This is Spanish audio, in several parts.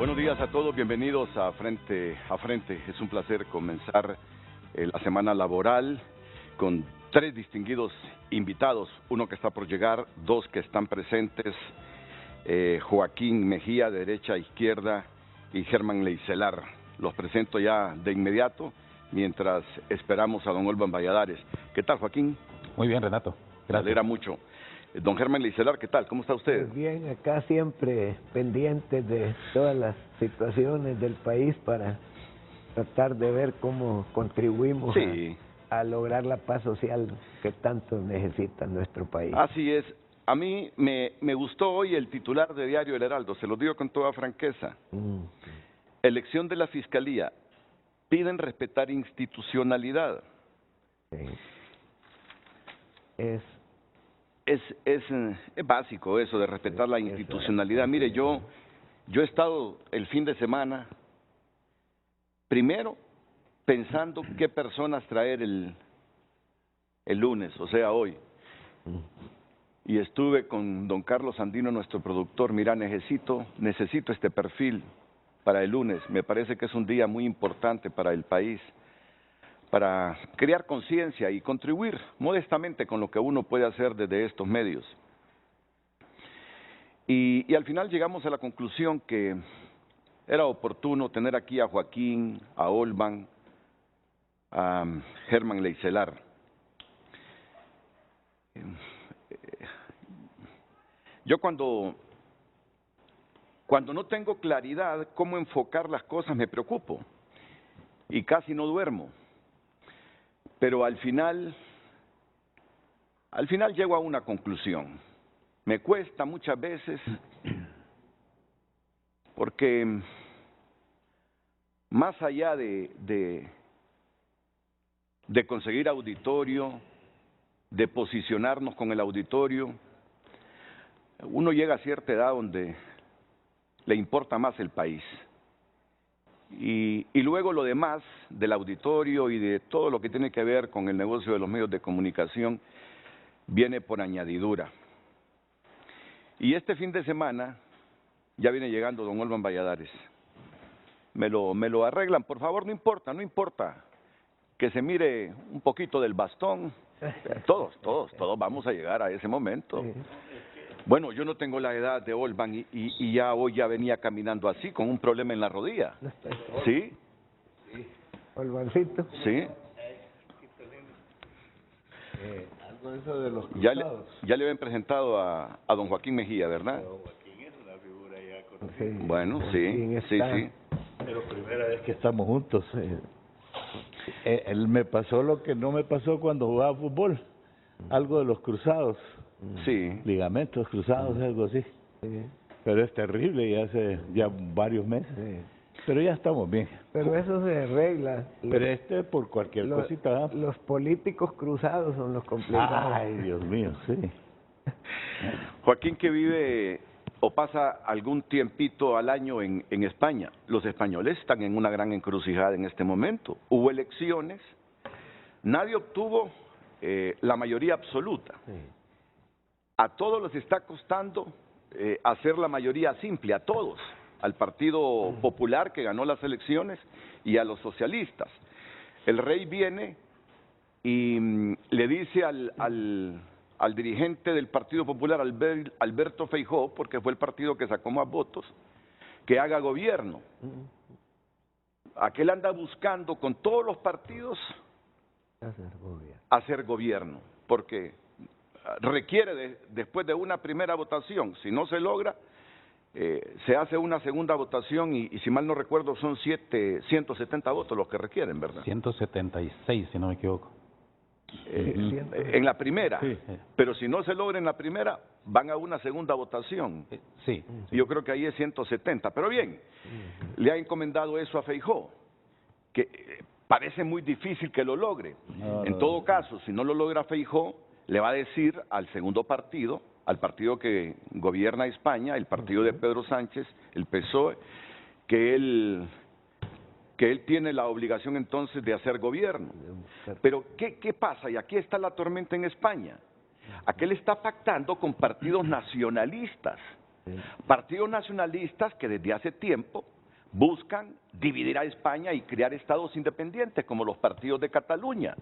Buenos días a todos, bienvenidos a Frente a Frente. Es un placer comenzar la semana laboral con tres distinguidos invitados, uno que está por llegar, dos que están presentes, Joaquín Mejía, de derecha a izquierda, y Germán Leicelar. Los presento ya de inmediato, mientras esperamos a don Olvan Valladares. ¿Qué tal, Joaquín? Muy bien, Renato. Gracias. Me alegra mucho. Don Germán Leicelar, ¿qué tal? ¿Cómo está usted? Pues bien, acá siempre pendientes de todas las situaciones del país para tratar de ver cómo contribuimos a lograr la paz social que tanto necesita nuestro país. Así es. A mí me gustó hoy el titular de Diario El Heraldo, se lo digo con toda franqueza. Elección de la Fiscalía. Piden respetar institucionalidad. Sí. Es básico eso de respetar la institucionalidad. Mire, yo he estado el fin de semana, primero, pensando qué personas traer el lunes, o sea, hoy. Y estuve con don Carlos Andino, nuestro productor. Mira, necesito este perfil para el lunes. Me parece que es un día muy importante para el país, para crear conciencia y contribuir modestamente con lo que uno puede hacer desde estos medios. Y al final llegamos a la conclusión que era oportuno tener aquí a Joaquín, a Olvan, a Germán Leicelar. Yo cuando no tengo claridad cómo enfocar las cosas me preocupo y casi no duermo. Pero al final llego a una conclusión. Me cuesta muchas veces porque más allá de conseguir auditorio, de posicionarnos con el auditorio, uno llega a cierta edad donde le importa más el país. Y luego lo demás del auditorio y de todo lo que tiene que ver con el negocio de los medios de comunicación viene por añadidura. Y este fin de semana ya viene llegando don Olvan Valladares. Me lo arreglan, por favor, no importa que se mire un poquito del bastón. Todos vamos a llegar a ese momento. Bueno, yo no tengo la edad de Olvan y ya hoy ya venía caminando así, con un problema en la rodilla. ¿Sí? Olvancito. Sí. Algo de eso de los Ya cruzados. le habían presentado a don Joaquín Mejía, ¿verdad? Don Joaquín es una figura ya conocida. Sí. Bueno, sí. Pero primera vez que estamos juntos. Él me pasó lo que no me pasó cuando jugaba fútbol. Algo de los cruzados. Sí. Ligamentos cruzados, algo así. Sí. Pero es terrible y hace ya varios meses. Sí. Pero ya estamos bien. Pero eso se arregla. Pero por cualquier cosita. Los políticos cruzados son los complicados. Ay, Dios mío, sí. Joaquín, que vive o pasa algún tiempito al año en España. Los españoles están en una gran encrucijada en este momento. Hubo elecciones, nadie obtuvo la mayoría absoluta. Sí. A todos les está costando hacer la mayoría simple, a todos, al Partido Popular que ganó las elecciones y a los socialistas. El rey viene y le dice al dirigente del Partido Popular, Alberto Feijóo, porque fue el partido que sacó más votos, que haga gobierno. Aquel anda buscando con todos los partidos hacer gobierno, porque requiere después de una primera votación. Si no se logra, se hace una segunda votación y si mal no recuerdo son 170 votos los que requieren, ¿verdad? 176, si no me equivoco. En la primera, Sí. Pero si no se logra en la primera, van a una segunda votación. Sí. Yo creo que ahí es 170, pero bien, le ha encomendado eso a Feijóo, que parece muy difícil que lo logre. En todo caso, si no lo logra Feijóo, le va a decir al segundo partido, al partido que gobierna España, el partido de Pedro Sánchez, el PSOE, que él tiene la obligación entonces de hacer gobierno. Pero ¿qué pasa? Y aquí está la tormenta en España. Aquel está pactando con partidos nacionalistas. Partidos nacionalistas que desde hace tiempo buscan dividir a España y crear estados independientes, como los partidos de Cataluña.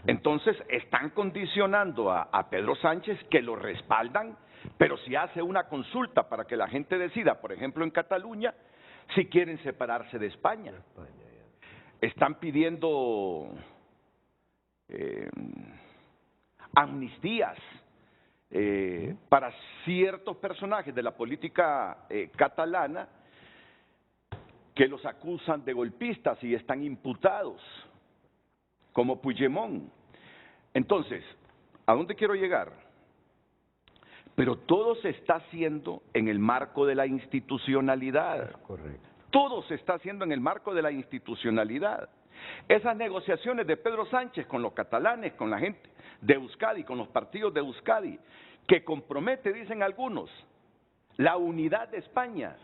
Entonces, están condicionando a Pedro Sánchez, que lo respaldan, pero si hace una consulta para que la gente decida, por ejemplo, en Cataluña, si quieren separarse de España. Están pidiendo amnistías para ciertos personajes de la política catalana que los acusan de golpistas y están imputados, como Puigdemont. Entonces, ¿a dónde quiero llegar? Pero todo se está haciendo en el marco de la institucionalidad. Correcto. Todo se está haciendo en el marco de la institucionalidad. Esas negociaciones de Pedro Sánchez con los catalanes, con la gente de Euskadi, con los partidos de Euskadi, que compromete, dicen algunos, la unidad de España.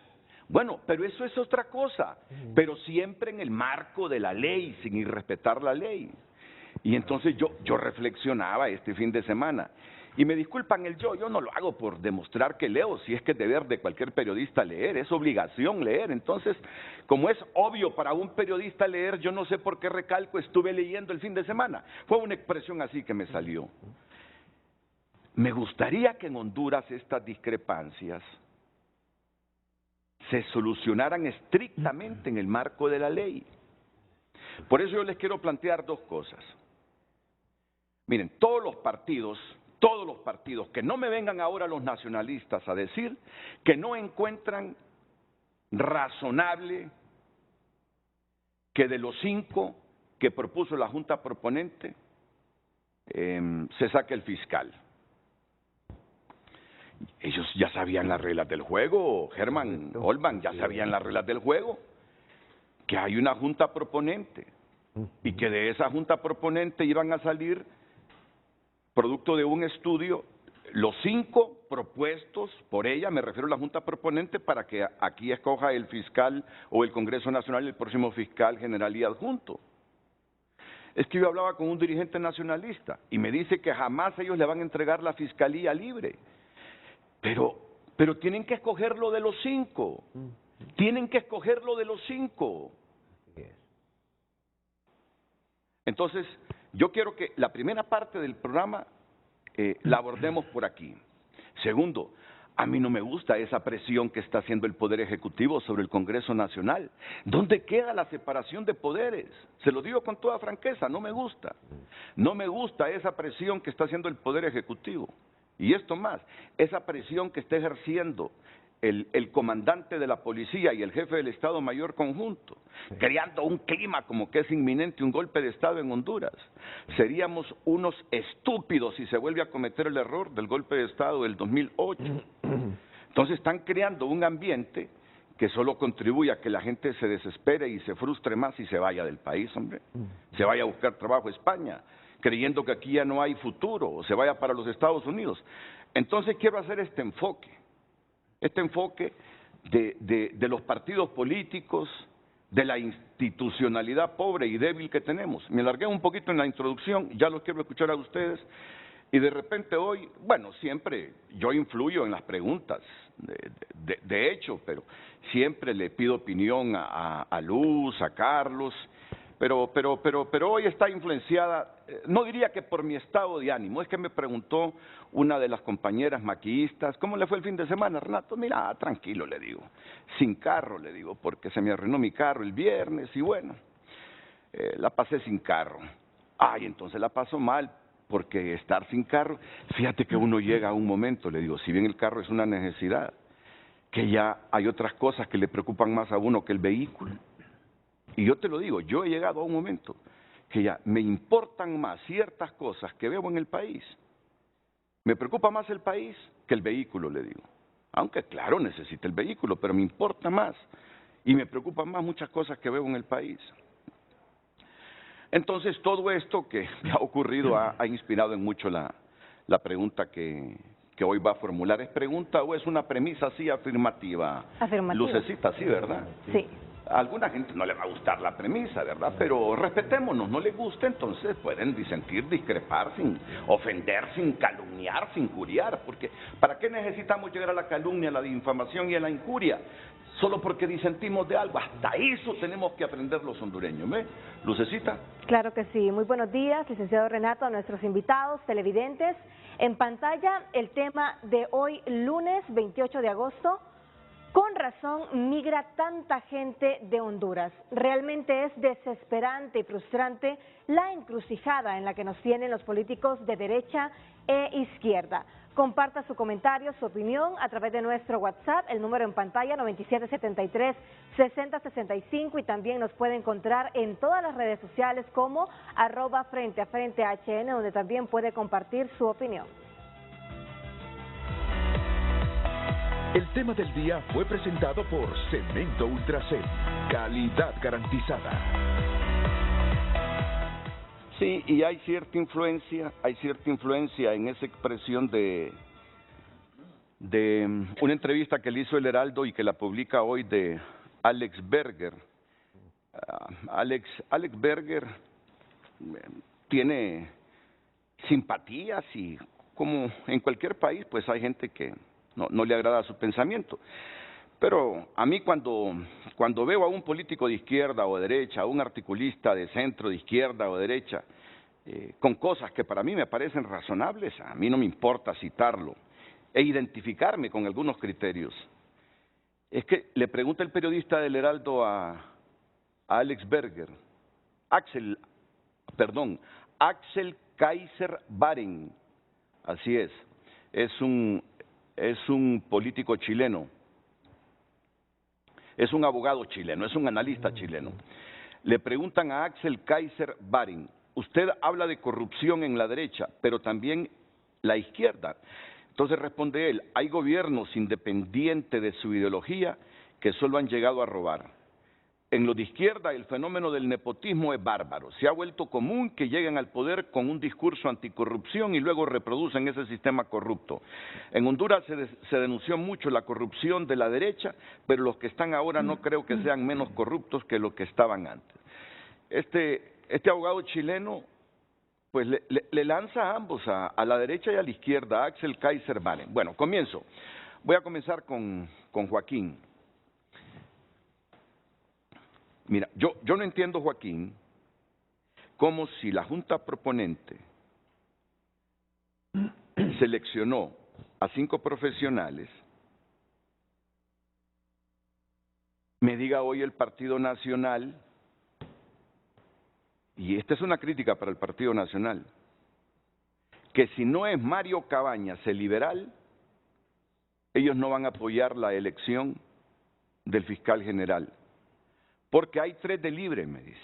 Bueno, pero eso es otra cosa, pero siempre en el marco de la ley, sin irrespetar la ley. Y entonces yo reflexionaba este fin de semana, y me disculpan yo no lo hago por demostrar que leo, si es que es deber de cualquier periodista leer, es obligación leer. Entonces, como es obvio para un periodista leer, yo no sé por qué recalco, estuve leyendo el fin de semana. Fue una expresión así que me salió. Me gustaría que en Honduras estas discrepancias se solucionaran estrictamente en el marco de la ley. Por eso yo les quiero plantear dos cosas. Miren, todos los partidos, que no me vengan ahora los nacionalistas a decir que no encuentran razonable que de los 5 que propuso la Junta Proponente se saque el fiscal. Ellos ya sabían las reglas del juego, Germán, Olman, ya sabían las reglas del juego, que hay una Junta Proponente y que de esa Junta Proponente iban a salir, producto de un estudio, los 5 propuestos por ella, me refiero a la Junta Proponente, para que aquí escoja el fiscal o el Congreso Nacional el próximo fiscal general y adjunto. Es que yo hablaba con un dirigente nacionalista y me dice que jamás ellos le van a entregar la fiscalía libre. Pero tienen que escogerlo de los 5. Tienen que escogerlo de los 5. Entonces, yo quiero que la primera parte del programa la abordemos por aquí. Segundo, a mí no me gusta esa presión que está haciendo el Poder Ejecutivo sobre el Congreso Nacional. ¿Dónde queda la separación de poderes? Se lo digo con toda franqueza, no me gusta. No me gusta esa presión que está haciendo el Poder Ejecutivo. Y esto más, esa presión que está ejerciendo el comandante de la policía y el jefe del Estado Mayor conjunto, creando un clima como que es inminente un golpe de Estado en Honduras. Seríamos unos estúpidos si se vuelve a cometer el error del golpe de Estado del 2008. Entonces están creando un ambiente que solo contribuye a que la gente se desespere y se frustre más y se vaya del país, hombre. Se vaya a buscar trabajo a España, creyendo que aquí ya no hay futuro, o se vaya para los Estados Unidos. Entonces quiero hacer este enfoque de los partidos políticos, de la institucionalidad pobre y débil que tenemos. Me alargué un poquito en la introducción, ya los quiero escuchar a ustedes, y de repente hoy, bueno, siempre yo influyo en las preguntas, de hecho, pero siempre le pido opinión a Luz, a Carlos, pero hoy está influenciada, no diría que por mi estado de ánimo, es que me preguntó una de las compañeras maquillistas, ¿cómo le fue el fin de semana, Renato? Mira, tranquilo, le digo, sin carro, le digo, porque se me arruinó mi carro el viernes y bueno, la pasé sin carro. Ay, entonces la paso mal, porque estar sin carro, fíjate que uno llega a un momento, le digo, si bien el carro es una necesidad, que ya hay otras cosas que le preocupan más a uno que el vehículo. Y yo te lo digo, yo he llegado a un momento que ya me importan más ciertas cosas que veo en el país. Me preocupa más el país que el vehículo, le digo. Aunque claro, necesita el vehículo, pero me importa más. Y me preocupan más muchas cosas que veo en el país. Entonces, todo esto que ha ocurrido ha inspirado en mucho la pregunta que hoy va a formular. ¿Es pregunta o es una premisa así afirmativa? Afirmativa. Lucecita, sí, ¿verdad? Sí. A alguna gente no le va a gustar la premisa, ¿verdad? Pero respetémonos, no le gusta, entonces pueden disentir, discrepar, sin ofender, sin calumniar, sin injuriar, porque ¿para qué necesitamos llegar a la calumnia, a la difamación y a la injuria? Solo porque disentimos de algo, hasta eso tenemos que aprender los hondureños, ¿ve? Lucecita. Claro que sí, muy buenos días, licenciado Renato, a nuestros invitados, televidentes. En pantalla el tema de hoy, lunes 28 de agosto. Con razón migra tanta gente de Honduras. Realmente es desesperante y frustrante la encrucijada en la que nos tienen los políticos de derecha e izquierda. Comparta su comentario, su opinión a través de nuestro WhatsApp, el número en pantalla 9773-6065, y también nos puede encontrar en todas las redes sociales como @FrenteAFrenteHN, donde también puede compartir su opinión. El tema del día fue presentado por Cemento Ultracel, calidad garantizada. Sí, y hay cierta influencia en esa expresión de una entrevista que le hizo el Heraldo y que la publica hoy de Alex Berger. Alex Berger tiene simpatías y como en cualquier país pues hay gente que no le agrada su pensamiento. Pero a mí cuando veo a un político de izquierda o de derecha, a un articulista de centro, de izquierda o de derecha, con cosas que para mí me parecen razonables, a mí no me importa citarlo e identificarme con algunos criterios. Es que le pregunta el periodista del Heraldo a Alex Berger, Axel Kaiser Baren, así es un político chileno, es un abogado chileno, es un analista chileno. Le preguntan a Axel Kaiser Baren, usted habla de corrupción en la derecha, pero también la izquierda. Entonces responde él, hay gobiernos independientes de su ideología que solo han llegado a robar. En los de izquierda el fenómeno del nepotismo es bárbaro. Se ha vuelto común que lleguen al poder con un discurso anticorrupción y luego reproducen ese sistema corrupto. En Honduras se denunció mucho la corrupción de la derecha, pero los que están ahora no creo que sean menos corruptos que los que estaban antes. Este abogado chileno pues le lanza a ambos, a la derecha y a la izquierda, a Axel Kaiser Baren. Bueno, comienzo. Voy a comenzar con Joaquín. Mira, yo no entiendo, Joaquín, como si la Junta Proponente seleccionó a 5 profesionales, me diga hoy el Partido Nacional, y esta es una crítica para el Partido Nacional, que si no es Mario Cabañas el liberal, ellos no van a apoyar la elección del fiscal general. Porque hay 3 de libre, me dice.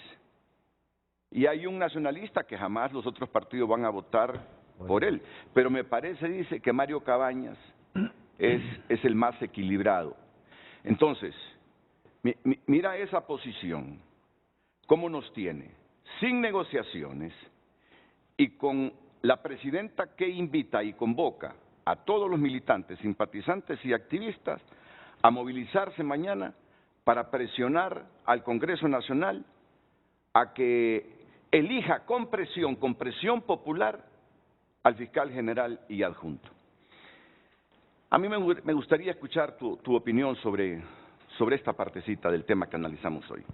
Y hay un nacionalista que jamás los otros partidos van a votar por él. Pero me parece, dice, que Mario Cabañas es el más equilibrado. Entonces, mira esa posición, cómo nos tiene, sin negociaciones y con la presidenta que invita y convoca a todos los militantes, simpatizantes y activistas a movilizarse mañana para presionar al Congreso Nacional a que elija con presión popular al fiscal general y adjunto. A mí me gustaría escuchar tu opinión sobre esta partecita del tema que analizamos hoy.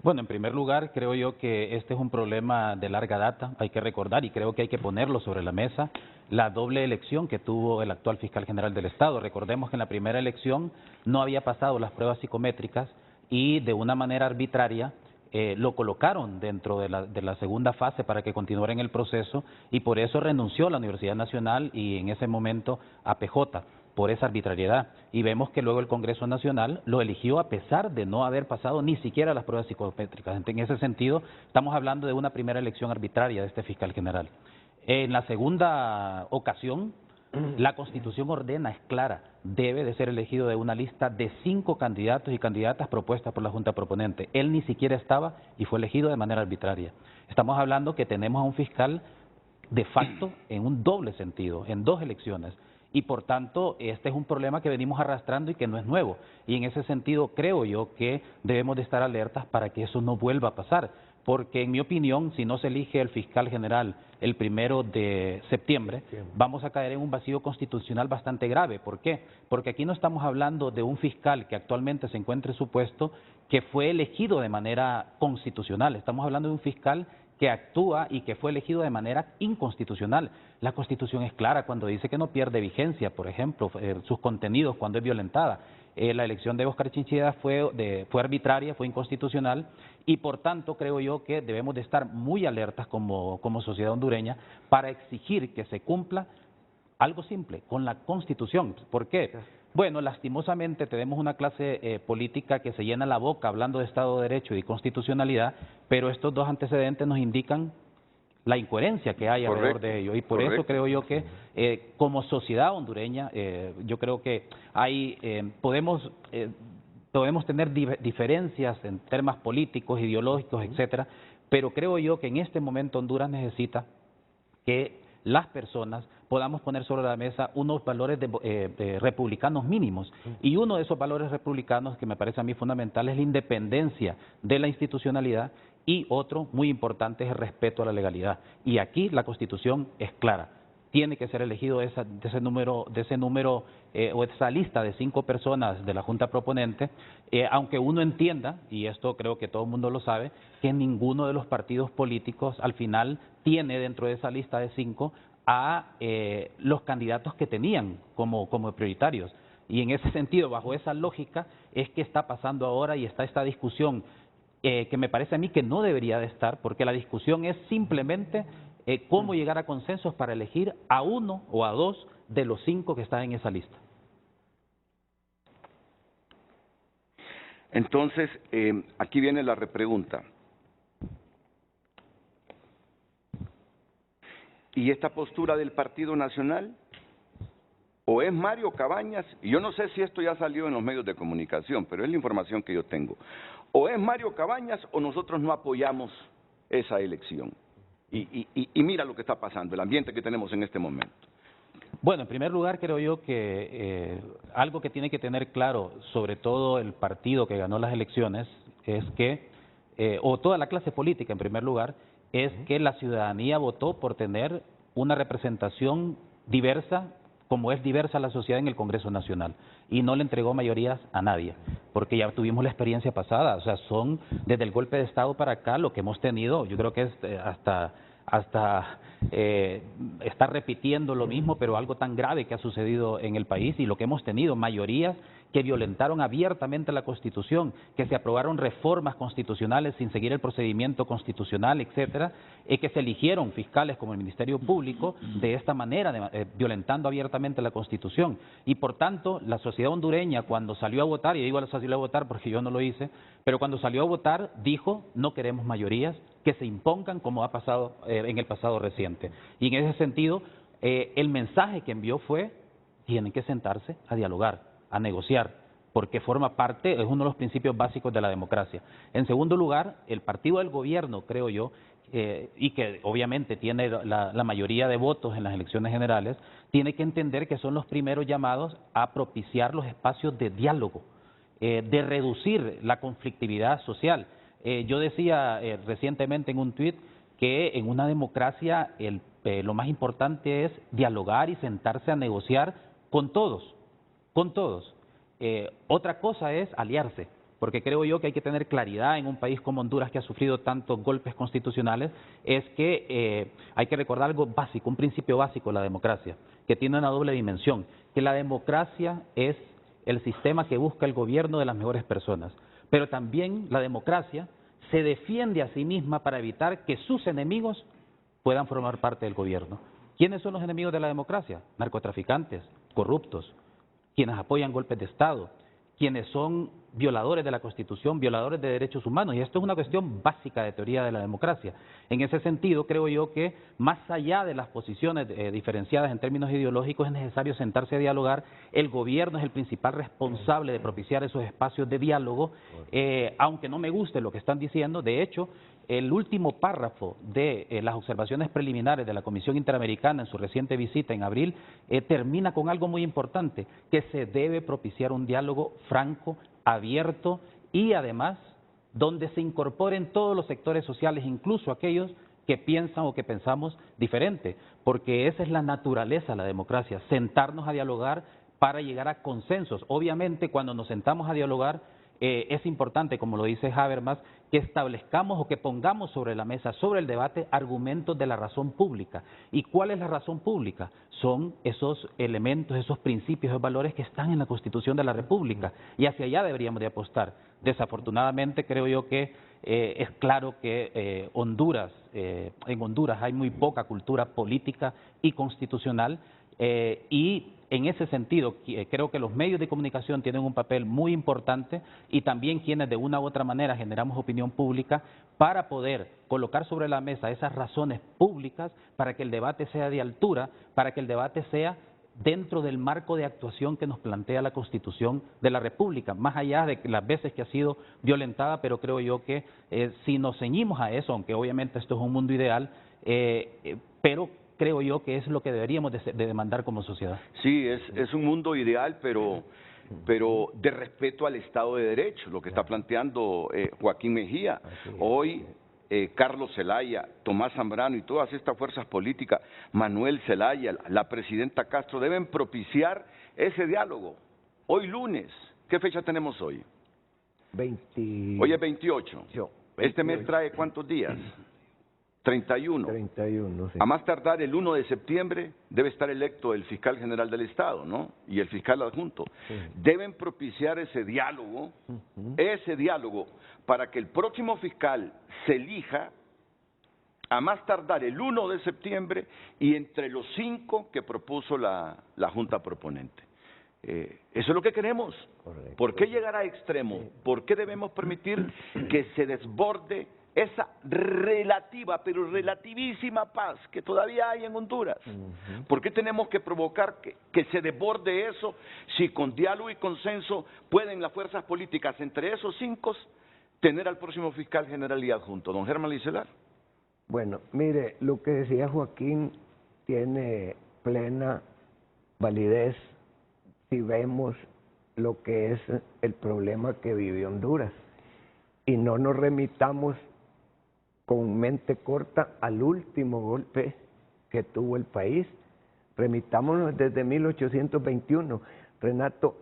Bueno, en primer lugar, creo yo que este es un problema de larga data, hay que recordar y creo que hay que ponerlo sobre la mesa, la doble elección que tuvo el actual fiscal general del Estado. Recordemos que en la primera elección no había pasado las pruebas psicométricas y de una manera arbitraria lo colocaron dentro de la segunda fase para que continuara en el proceso y por eso renunció a la Universidad Nacional y en ese momento a PJ. Por esa arbitrariedad, y vemos que luego el Congreso Nacional lo eligió a pesar de no haber pasado ni siquiera las pruebas psicométricas. En ese sentido, estamos hablando de una primera elección arbitraria de este fiscal general. En la segunda ocasión, la Constitución ordena, es clara, debe de ser elegido de una lista de 5 candidatos y candidatas propuestas por la Junta Proponente. Él ni siquiera estaba y fue elegido de manera arbitraria. Estamos hablando que tenemos a un fiscal de facto en un doble sentido, en 2 elecciones. y por tanto este es un problema que venimos arrastrando y que no es nuevo. Y en ese sentido creo yo que debemos de estar alertas para que eso no vuelva a pasar, porque en mi opinión, si no se elige el fiscal general el 1 de septiembre, vamos a caer en un vacío constitucional bastante grave. ¿Por qué? Porque aquí no estamos hablando de un fiscal que actualmente se encuentre en su puesto que fue elegido de manera constitucional, estamos hablando de un fiscal que actúa y que fue elegido de manera inconstitucional. La Constitución es clara cuando dice que no pierde vigencia, por ejemplo, sus contenidos cuando es violentada. La elección de Óscar Chinchilla fue arbitraria, fue inconstitucional y por tanto creo yo que debemos de estar muy alertas como sociedad hondureña para exigir que se cumpla algo simple, con la Constitución. ¿Por qué? Bueno, lastimosamente tenemos una clase política que se llena la boca hablando de Estado de Derecho y constitucionalidad, pero estos dos antecedentes nos indican la incoherencia que hay alrededor de ello. Y por eso creo yo que como sociedad hondureña, yo creo que podemos tener diferencias en temas políticos, ideológicos, etcétera, pero creo yo que en este momento Honduras necesita que las personas podamos poner sobre la mesa unos valores republicanos mínimos. Y uno de esos valores republicanos que me parece a mí fundamental es la independencia de la institucionalidad y otro muy importante es el respeto a la legalidad. Y aquí la Constitución es clara. Tiene que ser elegido de ese número o esa lista de 5 personas de la Junta Proponente, aunque uno entienda, y esto creo que todo el mundo lo sabe, que ninguno de los partidos políticos al final tiene dentro de esa lista de 5 a los candidatos que tenían como prioritarios. Y en ese sentido, bajo esa lógica, es que está pasando ahora y está esta discusión que me parece a mí que no debería de estar, porque la discusión es simplemente cómo llegar a consensos para elegir a 1 o a 2 de los 5 que están en esa lista. Entonces, aquí viene la repregunta. ¿Y esta postura del Partido Nacional? ¿O es Mario Cabañas? Y yo no sé si esto ya salió en los medios de comunicación, pero es la información que yo tengo. ¿O es Mario Cabañas o nosotros no apoyamos esa elección? Y mira lo que está pasando, el ambiente que tenemos en este momento. Bueno, en primer lugar creo yo que algo que tiene que tener claro, sobre todo el partido que ganó las elecciones, es que, o toda la clase política en primer lugar, es que la ciudadanía votó por tener una representación diversa, como es diversa la sociedad en el Congreso Nacional, y no le entregó mayorías a nadie, porque ya tuvimos la experiencia pasada, o sea, son desde el golpe de Estado para acá lo que hemos tenido, yo creo que es hasta estar repitiendo lo mismo, pero algo tan grave que ha sucedido en el país y lo que hemos tenido, mayorías que violentaron abiertamente la Constitución, que se aprobaron reformas constitucionales sin seguir el procedimiento constitucional, etcétera, que se eligieron fiscales como el Ministerio Público de esta manera, violentando abiertamente la Constitución. Y por tanto, la sociedad hondureña cuando salió a votar, y digo salió a votar porque yo no lo hice, pero cuando salió a votar dijo, no queremos mayorías que se impongan como ha pasado en el pasado reciente. Y en ese sentido, el mensaje que envió fue, tienen que sentarse a dialogar, a negociar, porque forma parte, es uno de los principios básicos de la democracia. En segundo lugar, el partido del gobierno, creo yo, y que obviamente tiene la mayoría de votos en las elecciones generales, tiene que entender que son los primeros llamados a propiciar los espacios de diálogo, de reducir la conflictividad social. Yo decía recientemente en un tuit que en una democracia lo más importante es dialogar y sentarse a negociar con todos, con todos. Otra cosa es aliarse, porque creo yo que hay que tener claridad en un país como Honduras que ha sufrido tantos golpes constitucionales, es que hay que recordar algo básico, un principio básico de la democracia, que tiene una doble dimensión, que la democracia es el sistema que busca el gobierno de las mejores personas, pero también la democracia se defiende a sí misma para evitar que sus enemigos puedan formar parte del gobierno. ¿Quiénes son los enemigos de la democracia? Narcotraficantes, corruptos, quienes apoyan golpes de Estado, quienes son violadores de la Constitución, violadores de derechos humanos, y esto es una cuestión básica de teoría de la democracia. En ese sentido, creo yo que más allá de las posiciones diferenciadas en términos ideológicos, es necesario sentarse a dialogar. El gobierno es el principal responsable de propiciar esos espacios de diálogo, aunque no me guste lo que están diciendo. De hecho, el último párrafo de las observaciones preliminares de la Comisión Interamericana en su reciente visita en abril termina con algo muy importante, que se debe propiciar un diálogo franco, abierto y además donde se incorporen todos los sectores sociales, incluso aquellos que piensan o que pensamos diferente, porque esa es la naturaleza de la democracia, sentarnos a dialogar para llegar a consensos. Obviamente, cuando nos sentamos a dialogar, es importante, como lo dice Habermas, que establezcamos o que pongamos sobre la mesa, sobre el debate, argumentos de la razón pública. ¿Y cuál es la razón pública? Son esos elementos, esos principios, esos valores que están en la Constitución de la República, y hacia allá deberíamos de apostar. Desafortunadamente, creo yo que es claro que en Honduras hay muy poca cultura política y constitucional, y en ese sentido creo que los medios de comunicación tienen un papel muy importante y también quienes de una u otra manera generamos opinión pública para poder colocar sobre la mesa esas razones públicas para que el debate sea de altura, para que el debate sea dentro del marco de actuación que nos plantea la Constitución de la República, más allá de las veces que ha sido violentada, pero creo yo que si nos ceñimos a eso, aunque obviamente esto es un mundo ideal, pero creo yo que es lo que deberíamos de demandar como sociedad. Sí, es un mundo ideal, pero de respeto al Estado de Derecho, lo que está planteando Joaquín Mejía. Hoy Carlos Zelaya, Tomás Zambrano y todas estas fuerzas políticas, Manuel Zelaya, la presidenta Castro, deben propiciar ese diálogo. Hoy lunes, ¿qué fecha tenemos hoy? Hoy es 28. ¿Este mes trae cuántos días? 31. 31, sí. A más tardar el 1 de septiembre debe estar electo el fiscal general del Estado, ¿no? Y el fiscal adjunto. Sí. Deben propiciar ese diálogo, para que el próximo fiscal se elija a más tardar el 1 de septiembre y entre los 5 que propuso la Junta Proponente. Eso es lo que queremos. Correcto. ¿Por qué llegar a extremo? ¿Por qué debemos permitir que se desborde esa relativa, pero relativísima paz que todavía hay en Honduras? ¿Por qué tenemos que provocar que se desborde eso si con diálogo y consenso pueden las fuerzas políticas, entre esos 5, tener al próximo fiscal general y adjunto? Don Germán Licelar. Bueno, mire, lo que decía Joaquín tiene plena validez si vemos lo que es el problema que vive Honduras y no nos remitamos con mente corta al último golpe que tuvo el país. Remitámonos desde 1821, Renato,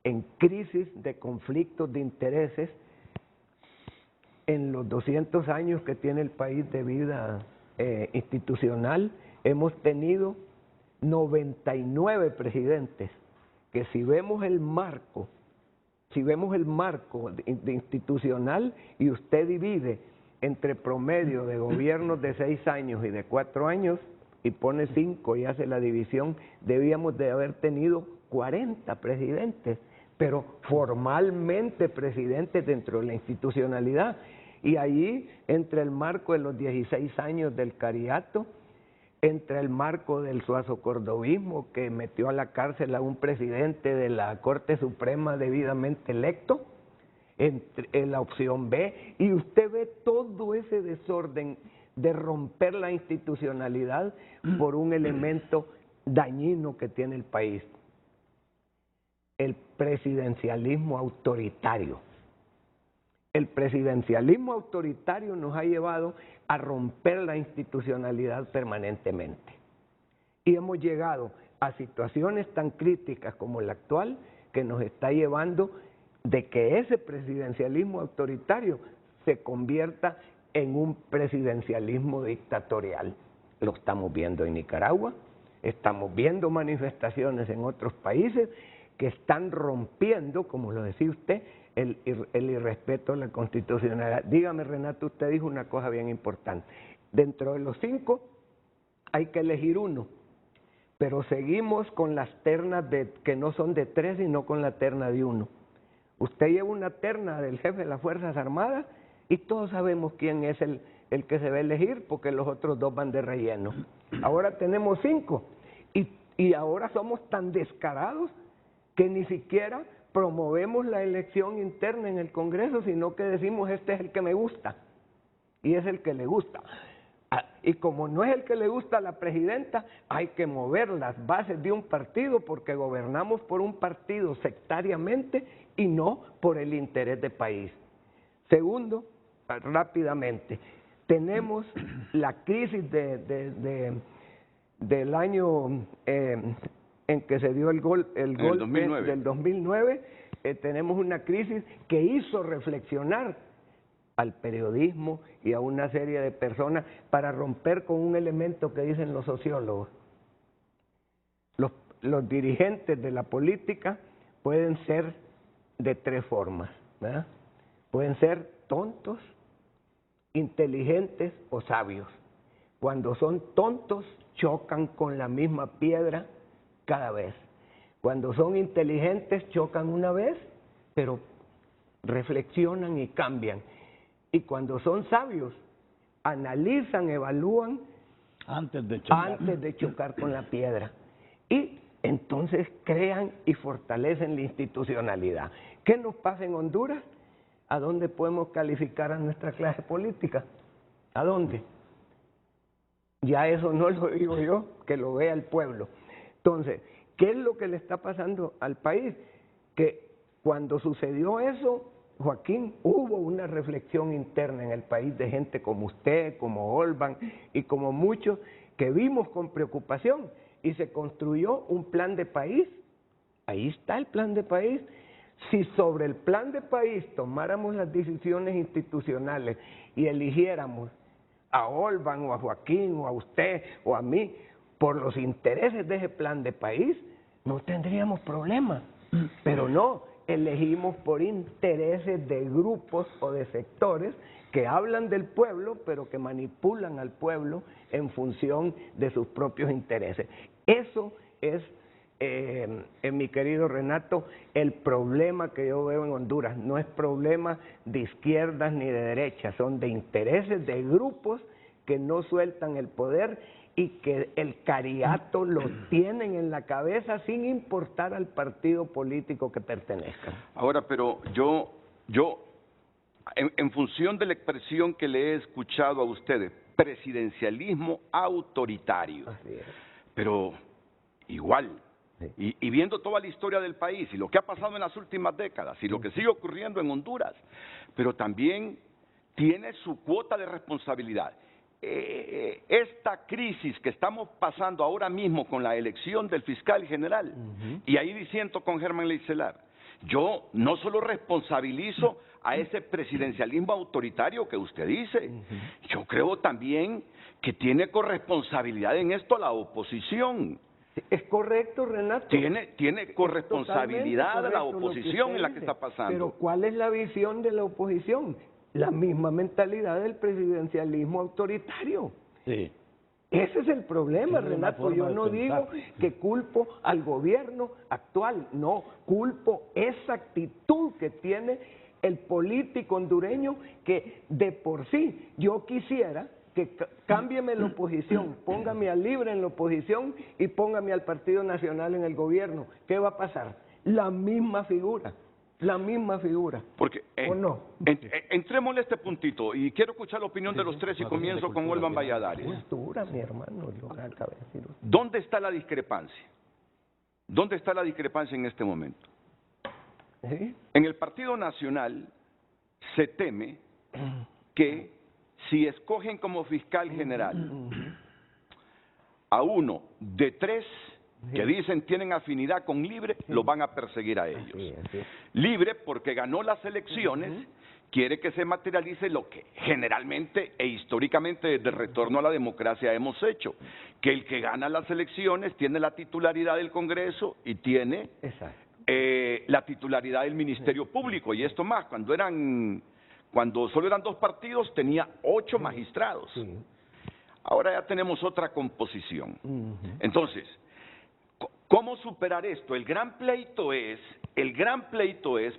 en crisis de conflictos de intereses, en los 200 años que tiene el país de vida institucional, hemos tenido 99 presidentes, que si vemos el marco institucional y usted divide entre promedio de gobiernos de 6 años y de 4 años y pone 5 y hace la división, debíamos de haber tenido 40 presidentes, pero formalmente presidentes dentro de la institucionalidad. Y allí, entre el marco de los 16 años del cariato, entre el marco del suazocordobismo que metió a la cárcel a un presidente de la Corte Suprema debidamente electo, en la opción B, y usted ve todo ese desorden de romper la institucionalidad por un elemento dañino que tiene el país: el presidencialismo autoritario. El presidencialismo autoritario nos ha llevado a romper la institucionalidad permanentemente. Y hemos llegado a situaciones tan críticas como la actual, que nos está llevando de que ese presidencialismo autoritario se convierta en un presidencialismo dictatorial. Lo estamos viendo en Nicaragua, estamos viendo manifestaciones en otros países que están rompiendo, como lo decía usted, el irrespeto a la constitucionalidad. Dígame, Renato, usted dijo una cosa bien importante. Dentro de los 5 hay que elegir uno, pero seguimos con las ternas que no son de 3, sino con la terna de 1. Usted lleva una terna del jefe de las Fuerzas Armadas y todos sabemos quién es el que se va a elegir, porque los otros 2 van de relleno. Ahora tenemos 5 y ahora somos tan descarados que ni siquiera promovemos la elección interna en el Congreso, sino que decimos este es el que me gusta. y es el que le gusta. Y como no es el que le gusta a la presidenta, hay que mover las bases de un partido porque gobernamos por un partido sectariamente y no por el interés del país. Segundo, rápidamente, tenemos la crisis del año en que se dio el golpe del 2009, tenemos una crisis que hizo reflexionar al periodismo y a una serie de personas para romper con un elemento que dicen los sociólogos. Los dirigentes de la política pueden ser de tres formas, ¿verdad? Pueden ser tontos, inteligentes o sabios. Cuando son tontos, chocan con la misma piedra cada vez. Cuando son inteligentes, chocan una vez, pero reflexionan y cambian. Y cuando son sabios, analizan, evalúan antes de chocar con la piedra. Y entonces crean y fortalecen la institucionalidad. ¿Qué nos pasa en Honduras? ¿A dónde podemos calificar a nuestra clase política? ¿A dónde? Ya eso no lo digo yo, que lo vea el pueblo. Entonces, ¿qué es lo que le está pasando al país? Que cuando sucedió eso, Joaquín, hubo una reflexión interna en el país de gente como usted, como Olban y como muchos que vimos con preocupación y se construyó un plan de país. Ahí está el plan de país. Si sobre el plan de país tomáramos las decisiones institucionales y eligiéramos a Olban o a Joaquín o a usted o a mí por los intereses de ese plan de país, no tendríamos problema. Pero no, elegimos por intereses de grupos o de sectores que hablan del pueblo, pero que manipulan al pueblo en función de sus propios intereses. Eso es, mi querido Renato, el problema que yo veo en Honduras. No es problema de izquierdas ni de derechas, son de intereses de grupos que no sueltan el poder y que el cariato lo tienen en la cabeza sin importar al partido político que pertenezcan. Ahora, pero yo en función de la expresión que le he escuchado a ustedes, presidencialismo autoritario, Así es. Pero igual, sí. Y viendo toda la historia del país y lo que ha pasado en las últimas décadas y lo que sigue ocurriendo en Honduras, pero también tiene su cuota de responsabilidad. Esta crisis que estamos pasando ahora mismo con la elección del fiscal general, y ahí diciendo con Germán Leicelar, yo no solo responsabilizo a ese presidencialismo autoritario que usted dice, yo creo también que tiene corresponsabilidad en esto la oposición. Es correcto, Renato. Tiene corresponsabilidad de la oposición en la que está pasando. Pero ¿cuál es la visión de la oposición? La misma mentalidad del presidencialismo autoritario. Sí. Ese es el problema, Renato. Yo no digo que culpo al gobierno actual, no, culpo esa actitud que tiene el político hondureño que de por sí yo quisiera que cámbieme la oposición, póngame a Libre en la oposición y póngame al Partido Nacional en el gobierno. ¿Qué va a pasar? La misma figura. La misma figura. Porque, ¿o no? Entremos en este puntito y quiero escuchar la opinión de los tres y comienzo con Olban Valladares. Cultura, mi hermano, lo que acaba de decir usted. ¿Dónde está la discrepancia? ¿Dónde está la discrepancia en este momento? ¿Sí? En el Partido Nacional se teme que si escogen como fiscal general a uno de tres que dicen tienen afinidad con Libre, lo van a perseguir a ellos. Así. Libre, porque ganó las elecciones, quiere que se materialice lo que generalmente e históricamente desde el retorno a la democracia hemos hecho, que el que gana las elecciones tiene la titularidad del Congreso y tiene la titularidad del Ministerio Público, y esto más, cuando solo eran dos partidos tenía 8 magistrados. Ahora ya tenemos otra composición. Entonces, ¿cómo superar esto? El gran pleito es,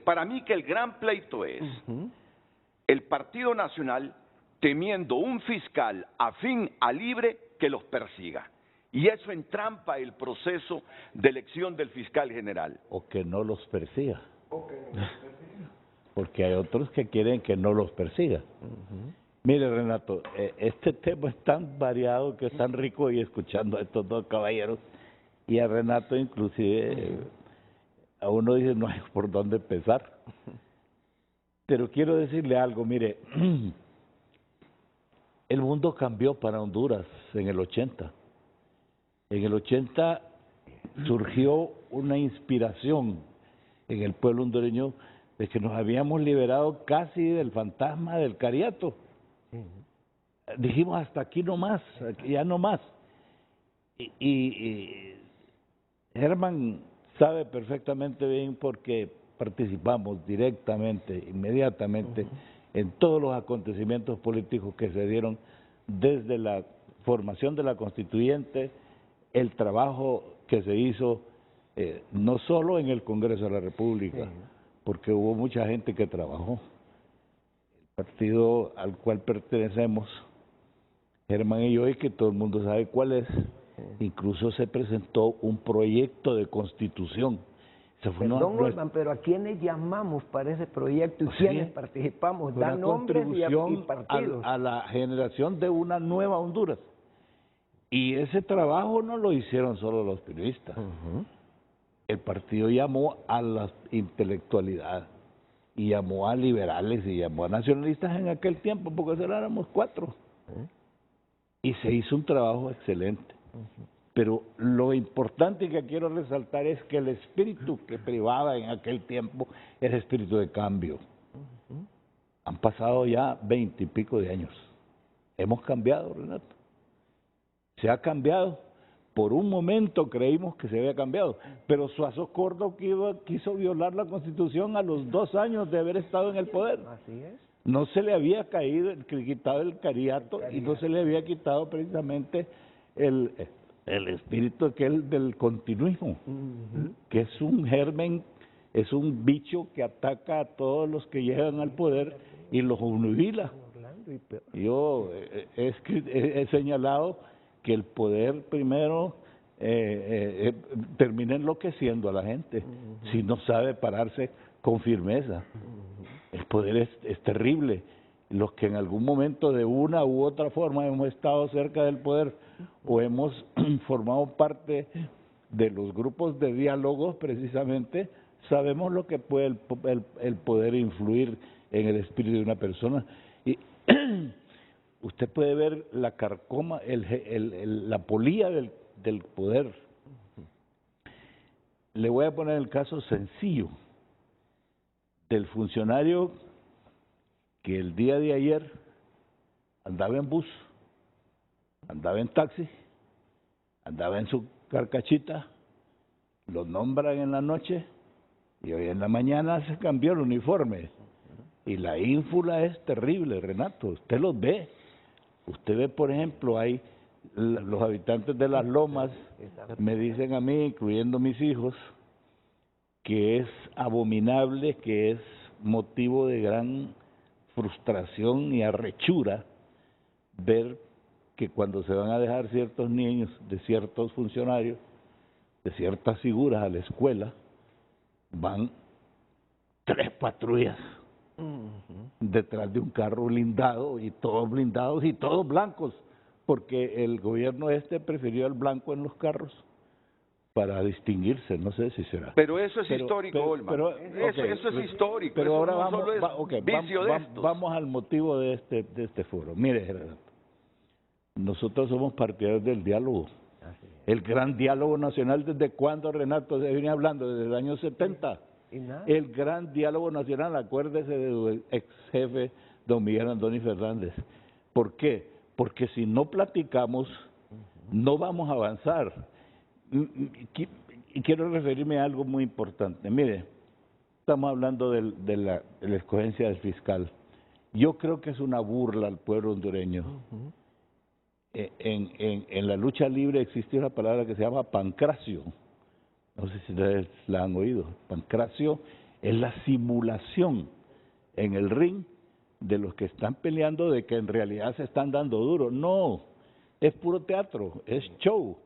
para mí que el gran pleito es el Partido Nacional temiendo un fiscal afín a Libre que los persiga. Y eso entrampa el proceso de elección del fiscal general. O que no los persiga. Porque hay otros que quieren que no los persiga. Mire, Renato, este tema es tan variado que es tan rico y escuchando a estos dos caballeros y a Renato inclusive, a uno dice no hay por dónde empezar. Pero quiero decirle algo, mire, el mundo cambió para Honduras en el 80. En el 80 surgió una inspiración en el pueblo hondureño de que nos habíamos liberado casi del fantasma del cariato. Dijimos hasta aquí no más, ya no más. Y Germán sabe perfectamente bien porque participamos directamente, inmediatamente, en todos los acontecimientos políticos que se dieron desde la formación de la Constituyente, el trabajo que se hizo no solo en el Congreso de la República, porque hubo mucha gente que trabajó. El partido al cual pertenecemos, Germán y yo, y que todo el mundo sabe cuál es, incluso se presentó un proyecto de constitución. Perdón, Olman, pero ¿a quiénes llamamos para ese proyecto y quiénes participamos? Dan nombres y partidos. A la generación de una nueva Honduras. Y ese trabajo no lo hicieron solo los periodistas. El partido llamó a la intelectualidad, y llamó a liberales, y llamó a nacionalistas en aquel tiempo, porque solo éramos 4. Y se hizo un trabajo excelente. Pero lo importante que quiero resaltar es que el espíritu que privaba en aquel tiempo era el espíritu de cambio. Han pasado ya 20 y pico de años. Hemos cambiado, Renato. Se ha cambiado. Por un momento creímos que se había cambiado, pero Suazo Córdoba quiso violar la Constitución a los 2 años de haber estado en el poder. Así es. No se le había quitado el cariato y no se le había quitado precisamente el espíritu del continuismo, que es un germen, es un bicho que ataca a todos los que llegan al poder y los obnubila. Yo he señalado que el poder primero termina enloqueciendo a la gente si no sabe pararse con firmeza. El poder es terrible. Los que en algún momento de una u otra forma hemos estado cerca del poder o hemos formado parte de los grupos de diálogos precisamente, sabemos lo que puede el poder influir en el espíritu de una persona. Y usted puede ver la carcoma, la polía del poder. Le voy a poner el caso sencillo del funcionario que el día de ayer andaba en bus, andaba en taxi, andaba en su carcachita, lo nombran en la noche y hoy en la mañana se cambió el uniforme. Y la ínfula es terrible, Renato, usted los ve. Usted ve, por ejemplo, hay los habitantes de las lomas, me dicen a mí, incluyendo mis hijos, que es abominable, que es motivo de gran frustración y arrechura ver que cuando se van a dejar ciertos niños de ciertos funcionarios, de ciertas figuras a la escuela, van 3 patrullas detrás de un carro blindado, y todos blindados y todos blancos, porque el gobierno prefirió el blanco en los carros para distinguirse, no sé si será. Pero eso es histórico, Olman. Eso es histórico. Pero ahora no vamos al motivo de este foro. Mire, Gerardo, nosotros somos partidarios del diálogo. El gran diálogo nacional, ¿desde cuándo, Renato, se viene hablando? Desde el año 70. El gran diálogo nacional, acuérdese del ex jefe don Miguel Andoni Fernández. ¿Por qué? Porque si no platicamos, no vamos a avanzar. Y quiero referirme a algo muy importante. Mire, estamos hablando de la escogencia del fiscal. Yo creo que es una burla al pueblo hondureño. En la lucha libre existe una palabra que se llama pancracio. No sé si ustedes la han oído. Pancracio es la simulación en el ring de los que están peleando de que en realidad se están dando duro. No, es puro teatro, es show.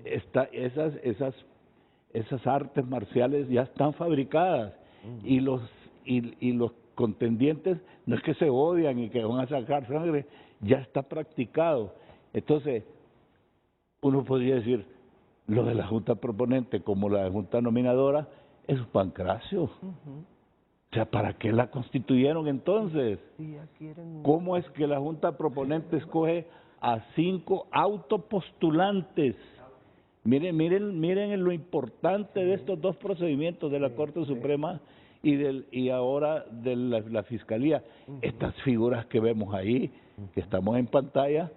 Esas artes marciales ya están fabricadas y los contendientes no es que se odian y que van a sacar sangre, ya está practicado. Entonces, uno podría decir, lo de la Junta Proponente como la Junta Nominadora es un pancracio. O sea, ¿para qué la constituyeron entonces? ¿Cómo es que la Junta Proponente escoge a 5 autopostulantes? Miren lo importante de estos dos procedimientos de la Corte Suprema y ahora de la Fiscalía. Estas figuras que vemos ahí, que estamos en pantalla,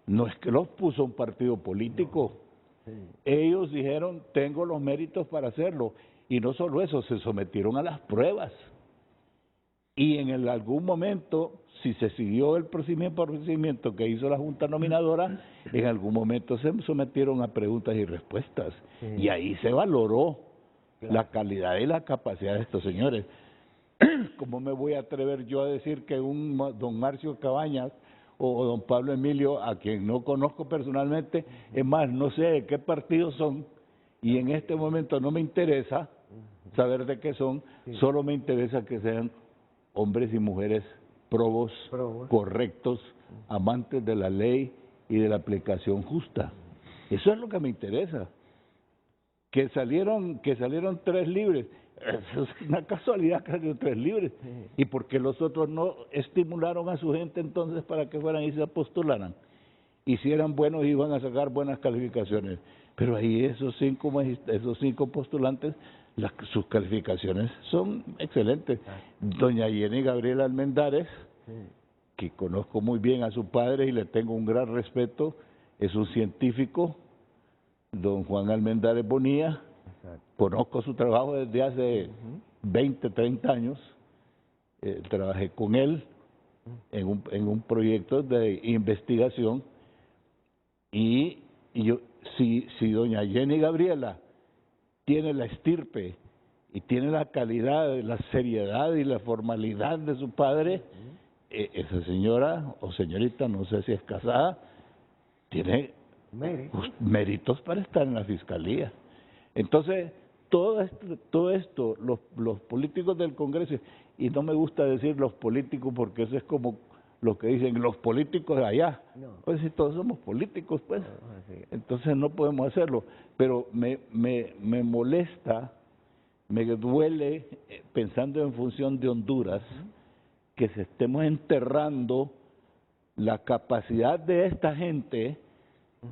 no es que los puso un partido político. Ellos dijeron, tengo los méritos para hacerlo. Y no solo eso, se sometieron a las pruebas. Y en algún momento, si se siguió el procedimiento que hizo la Junta Nominadora, en algún momento se sometieron a preguntas y respuestas. Y ahí se valoró la calidad y la capacidad de estos señores. ¿Cómo me voy a atrever yo a decir que don Marcio Cabañas o don Pablo Emilio, a quien no conozco personalmente, es más, no sé de qué partido son, y en este momento no me interesa saber de qué son, solo me interesa que sean hombres y mujeres probos, correctos, amantes de la ley y de la aplicación justa? Eso es lo que me interesa. Que salieron 3 libres, eso es una casualidad que salieron 3 libres. ¿Y por qué los otros no estimularon a su gente entonces para que fueran y se postularan? Y si eran buenos iban a sacar buenas calificaciones. Pero ahí esos 5 postulantes, sus calificaciones son excelentes. Doña Jenny Gabriela Almendares, que conozco muy bien a su padre y le tengo un gran respeto, es un científico. Don Juan Almendares Bonilla, conozco su trabajo desde hace 20, 30 años, trabajé con él en un proyecto de investigación y yo, si doña Jenny Gabriela tiene la estirpe y tiene la calidad, la seriedad y la formalidad de su padre, esa señora o señorita, no sé si es casada, tiene méritos para estar en la Fiscalía. Entonces, todo esto los políticos del Congreso, y no me gusta decir los políticos porque eso es como lo que dicen los políticos de allá. Pues si todos somos políticos, pues. Entonces no podemos hacerlo. Pero me molesta, me duele, pensando en función de Honduras, que se estemos enterrando la capacidad de esta gente.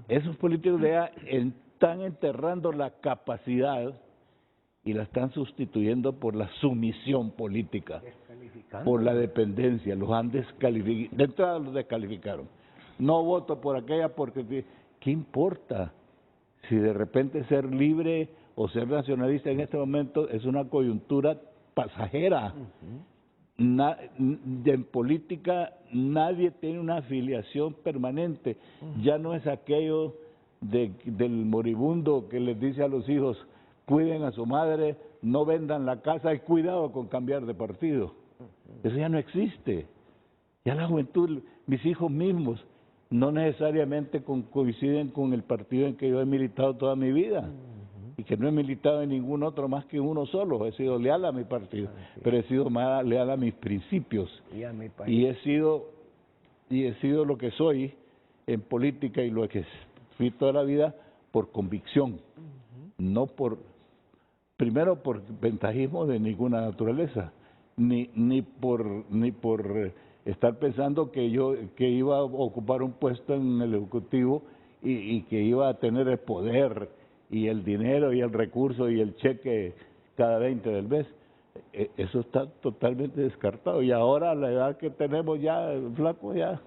Esos políticos de allá están enterrando la capacidad y la están sustituyendo por la sumisión política, por la dependencia. Los han descalificado, de entrada los descalificaron. No voto por aquella porque, ¿qué importa? Si de repente ser libre o ser nacionalista en este momento es una coyuntura pasajera. En política nadie tiene una afiliación permanente. Ya no es aquello del moribundo que les dice a los hijos, cuiden a su madre, no vendan la casa y cuidado con cambiar de partido. Eso ya no existe. Ya la juventud, mis hijos mismos, no necesariamente coinciden con el partido en que yo he militado toda mi vida. Y que no he militado en ningún otro más que uno solo. He sido leal a mi partido, pero he sido más leal a mis principios. Y a mi país. Y he sido lo que soy en política y lo que fui toda la vida por convicción, no primero por ventajismo de ninguna naturaleza, ni por estar pensando que yo iba a ocupar un puesto en el Ejecutivo y que iba a tener el poder y el dinero y el recurso y el cheque cada 20 del mes. Eso está totalmente descartado. Y ahora a la edad que tenemos ya, flaco, ya...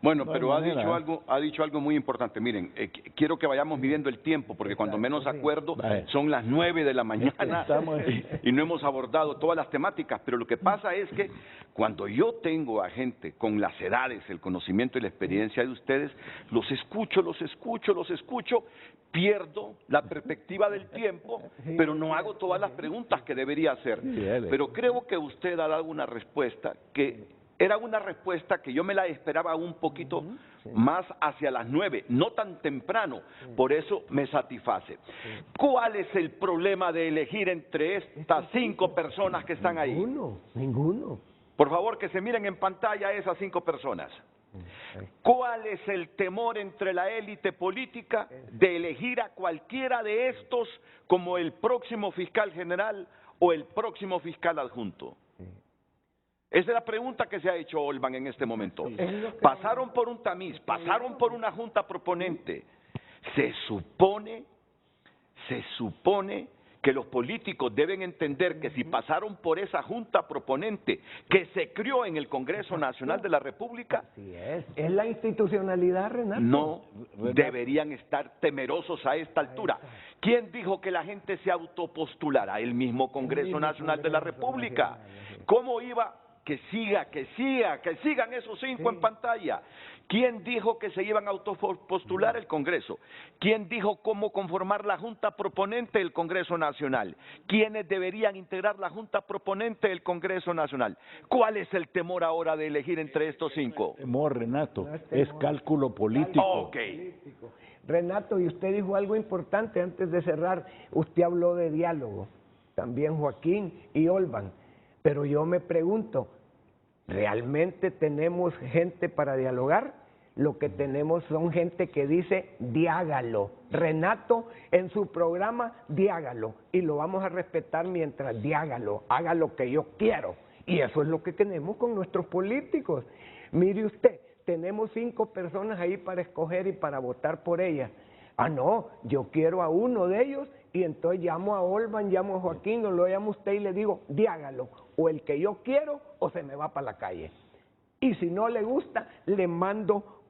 Bueno, pero ha dicho algo muy importante. Miren, quiero que vayamos midiendo el tiempo, porque cuando menos acuerdo son las 9 de la mañana y no hemos abordado todas las temáticas. Pero lo que pasa es que cuando yo tengo a gente con las edades, el conocimiento y la experiencia de ustedes, los escucho, pierdo la perspectiva del tiempo, pero no hago todas las preguntas que debería hacer. Pero creo que usted ha dado una respuesta que... Era una respuesta que yo me la esperaba un poquito más hacia las 9, no tan temprano, por eso me satisface. ¿Cuál es el problema de elegir entre estas 5 personas que están ahí? Ninguno. Por favor, que se miren en pantalla a esas 5 personas. ¿Cuál es el temor entre la élite política de elegir a cualquiera de estos como el próximo fiscal general o el próximo fiscal adjunto? Esa es la pregunta que se ha hecho Olban en este momento. Pasaron por un tamiz, pasaron por una junta proponente. Se supone que los políticos deben entender que si pasaron por esa junta proponente que se crió en el Congreso Nacional de la República, así es la institucionalidad, Renato. No deberían estar temerosos a esta altura. ¿Quién dijo que la gente se autopostulara? El mismo Congreso Nacional de la República. ¿Cómo iba? Que sigan esos 5 en pantalla. ¿Quién dijo que se iban a autopostular? El Congreso. ¿Quién dijo cómo conformar la Junta Proponente del Congreso Nacional? ¿Quiénes deberían integrar la Junta Proponente del Congreso Nacional? ¿Cuál es el temor ahora de elegir entre estos 5? Temor, Renato, es cálculo político. Ok. Renato, y usted dijo algo importante antes de cerrar. Usted habló de diálogo, también Joaquín y Olban. Pero yo me pregunto, ¿realmente tenemos gente para dialogar? Lo que tenemos son gente que dice, diágalo. Renato, en su programa, diágalo. Y lo vamos a respetar mientras diágalo, haga lo que yo quiero. Y eso es lo que tenemos con nuestros políticos. Mire usted, tenemos 5 personas ahí para escoger y para votar por ellas. Ah, no, yo quiero a uno de ellos y entonces llamo a Olban, llamo a Joaquín, o lo llamo a usted y le digo, diágalo, o el que yo quiero o se me va para la calle. Y si no le gusta, le mando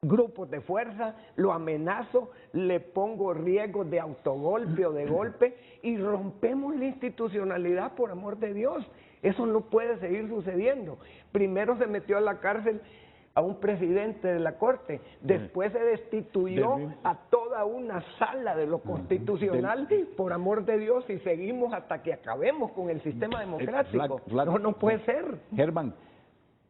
grupos de fuerza, lo amenazo, le pongo riesgos de autogolpe o de golpe y rompemos la institucionalidad, por amor de Dios. Eso no puede seguir sucediendo. Primero se metió a la cárcel a un presidente de la Corte, después se destituyó a toda una sala de lo constitucional, por amor de Dios, y seguimos hasta que acabemos con el sistema democrático. No puede ser. Germán,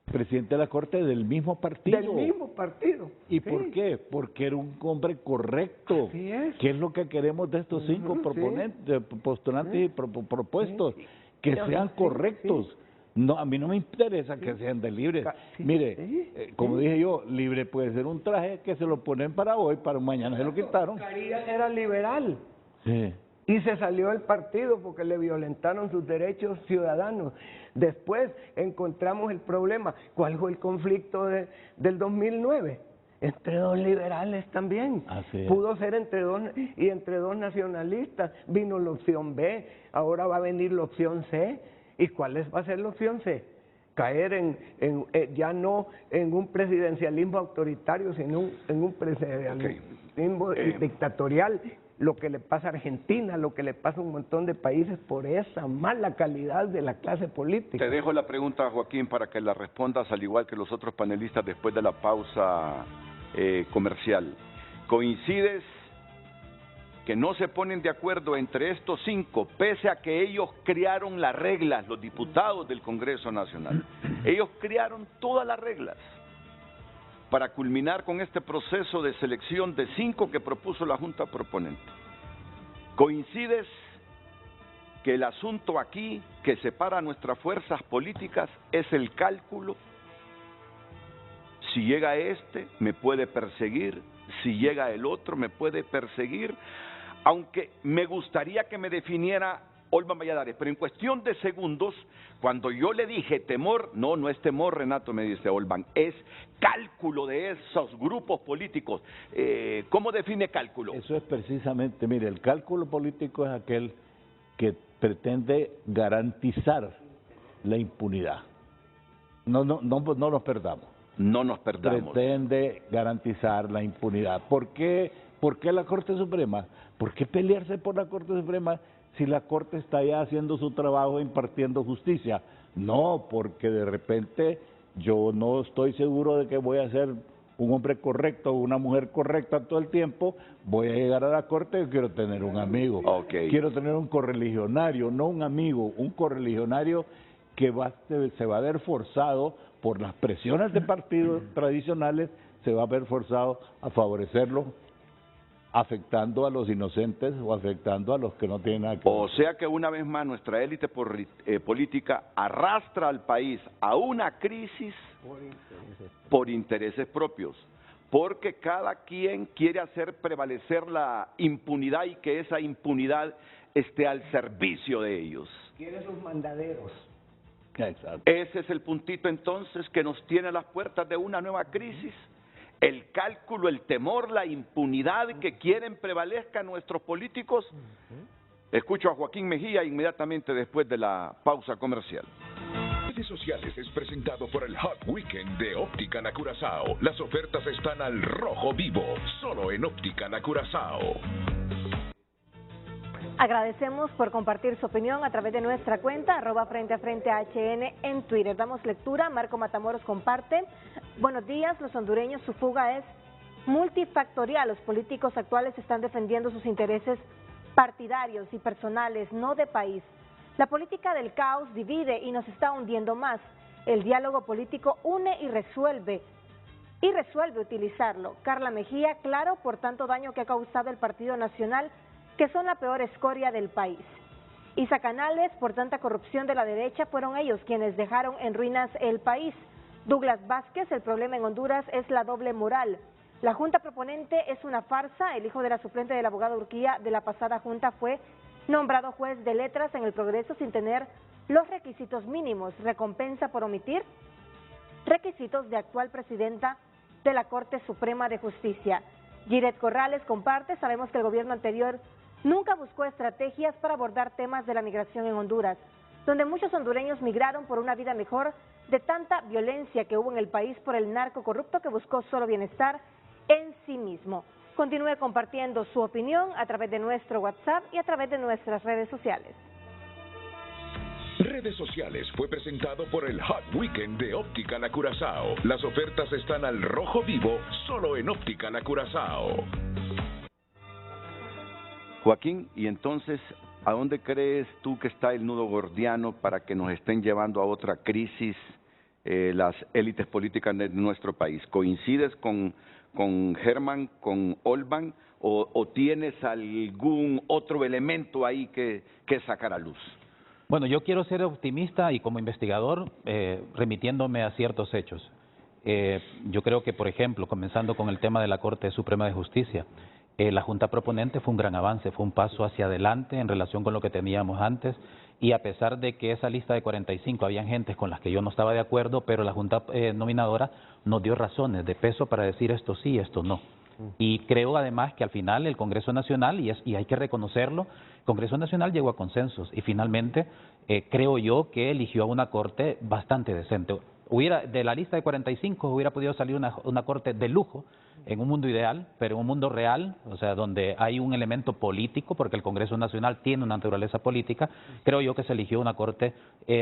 presidente de la Corte del mismo partido. Del mismo partido. ¿Y por qué? Porque era un hombre correcto. Así es. ¿Qué es lo que queremos de estos 5 postulantes y propuestos? Que sean correctos. No, a mí no me interesa que sean de libre. Mire, como dije yo, libre puede ser un traje que se lo ponen para hoy, para mañana se lo quitaron. Carías era liberal. Sí. Y se salió del partido porque le violentaron sus derechos ciudadanos. Después encontramos el problema. ¿Cuál fue el conflicto del 2009? Entre 2 liberales también. Pudo ser entre 2 nacionalistas. Vino la opción B, ahora va a venir la opción C. ¿Y cuál va a ser la opción C? Caer ya no en un presidencialismo autoritario, sino en un presidencialismo dictatorial. Lo que le pasa a Argentina, lo que le pasa a un montón de países por esa mala calidad de la clase política. Te dejo la pregunta, Joaquín, para que la respondas al igual que los otros panelistas después de la pausa comercial. ¿Coincides que no se ponen de acuerdo entre estos 5, pese a que ellos crearon las reglas, los diputados del Congreso Nacional? Ellos crearon todas las reglas para culminar con este proceso de selección de 5 que propuso la Junta Proponente. ¿Coincides que el asunto aquí que separa nuestras fuerzas políticas es el cálculo? Si llega este, me puede perseguir; si llega el otro, me puede perseguir. Aunque me gustaría que me definiera Olban Valladares, pero en cuestión de segundos, cuando yo le dije temor, no es temor, Renato, me dice Olban, es cálculo de esos grupos políticos. ¿Cómo define cálculo? Eso es precisamente, mire, el cálculo político es aquel que pretende garantizar la impunidad. No nos perdamos. No nos perdamos. Pretende garantizar la impunidad. ¿Por qué la Corte Suprema? ¿Por qué pelearse por la Corte Suprema si la Corte está ya haciendo su trabajo impartiendo justicia? No, porque de repente yo no estoy seguro de que voy a ser un hombre correcto o una mujer correcta todo el tiempo. Voy a llegar a la Corte y quiero tener un amigo. Quiero tener un correligionario, no un amigo, un correligionario que se va a ver forzado por las presiones de partidos tradicionales, se va a ver forzado a favorecerlo afectando a los inocentes o afectando a los que no tienen nada que ver. O sea que una vez más nuestra élite política arrastra al país a una crisis por intereses propios, porque cada quien quiere hacer prevalecer la impunidad y que esa impunidad esté al servicio de ellos. Quiere sus mandaderos. Exacto. Ese es el puntito entonces que nos tiene a las puertas de una nueva crisis. El cálculo, el temor, la impunidad que quieren prevalezca nuestros políticos. Escucho a Joaquín Mejía inmediatamente después de la pausa comercial. Redes sociales es presentado por el Hot Weekend de Óptica Na Curazao. Las ofertas están al rojo vivo, solo en Óptica Na Curazao. Agradecemos por compartir su opinión a través de nuestra cuenta, @FrenteAFrenteHN en Twitter. Damos lectura, Marco Matamoros comparte. Buenos días, los hondureños, su fuga es multifactorial. Los políticos actuales están defendiendo sus intereses partidarios y personales, no de país. La política del caos divide y nos está hundiendo más. El diálogo político une y resuelve utilizarlo. Carla Mejía, claro, por tanto daño que ha causado el Partido Nacional, que son la peor escoria del país. Isa Canales, por tanta corrupción de la derecha, fueron ellos quienes dejaron en ruinas el país. Douglas Vázquez, el problema en Honduras es la doble moral. La junta proponente es una farsa. El hijo de la suplente del abogado Urquía de la pasada junta fue nombrado juez de letras en el Progreso sin tener los requisitos mínimos, recompensa por omitir requisitos de actual presidenta de la Corte Suprema de Justicia. Giret Corrales comparte, sabemos que el gobierno anterior nunca buscó estrategias para abordar temas de la migración en Honduras, donde muchos hondureños migraron por una vida mejor de tanta violencia que hubo en el país por el narco corrupto que buscó solo bienestar en sí mismo. Continúe compartiendo su opinión a través de nuestro WhatsApp y a través de nuestras redes sociales. Redes sociales fue presentado por el Hot Weekend de Óptica Na Curazao. Las ofertas están al rojo vivo, solo en Óptica Na Curazao. Joaquín, y entonces, ¿a dónde crees tú que está el nudo gordiano para que nos estén llevando a otra crisis las élites políticas de nuestro país? ¿Coincides con Germán, con Olban, o tienes algún otro elemento ahí que sacar a luz? Bueno, yo quiero ser optimista y como investigador, remitiéndome a ciertos hechos. Yo creo que, por ejemplo, comenzando con el tema de la Corte Suprema de Justicia, la Junta Proponente fue un gran avance, fue un paso hacia adelante en relación con lo que teníamos antes, y a pesar de que esa lista de 45 habían gentes con las que yo no estaba de acuerdo, pero la Junta Nominadora nos dio razones de peso para decir esto sí, esto no. Y creo además que al final el Congreso Nacional, y hay que reconocerlo, el Congreso Nacional llegó a consensos y finalmente creo yo que eligió a una corte bastante decente. De la lista de 45 hubiera podido salir una corte de lujo en un mundo ideal, pero en un mundo real, o sea, donde hay un elemento político, porque el Congreso Nacional tiene una naturaleza política, creo yo que se eligió una corte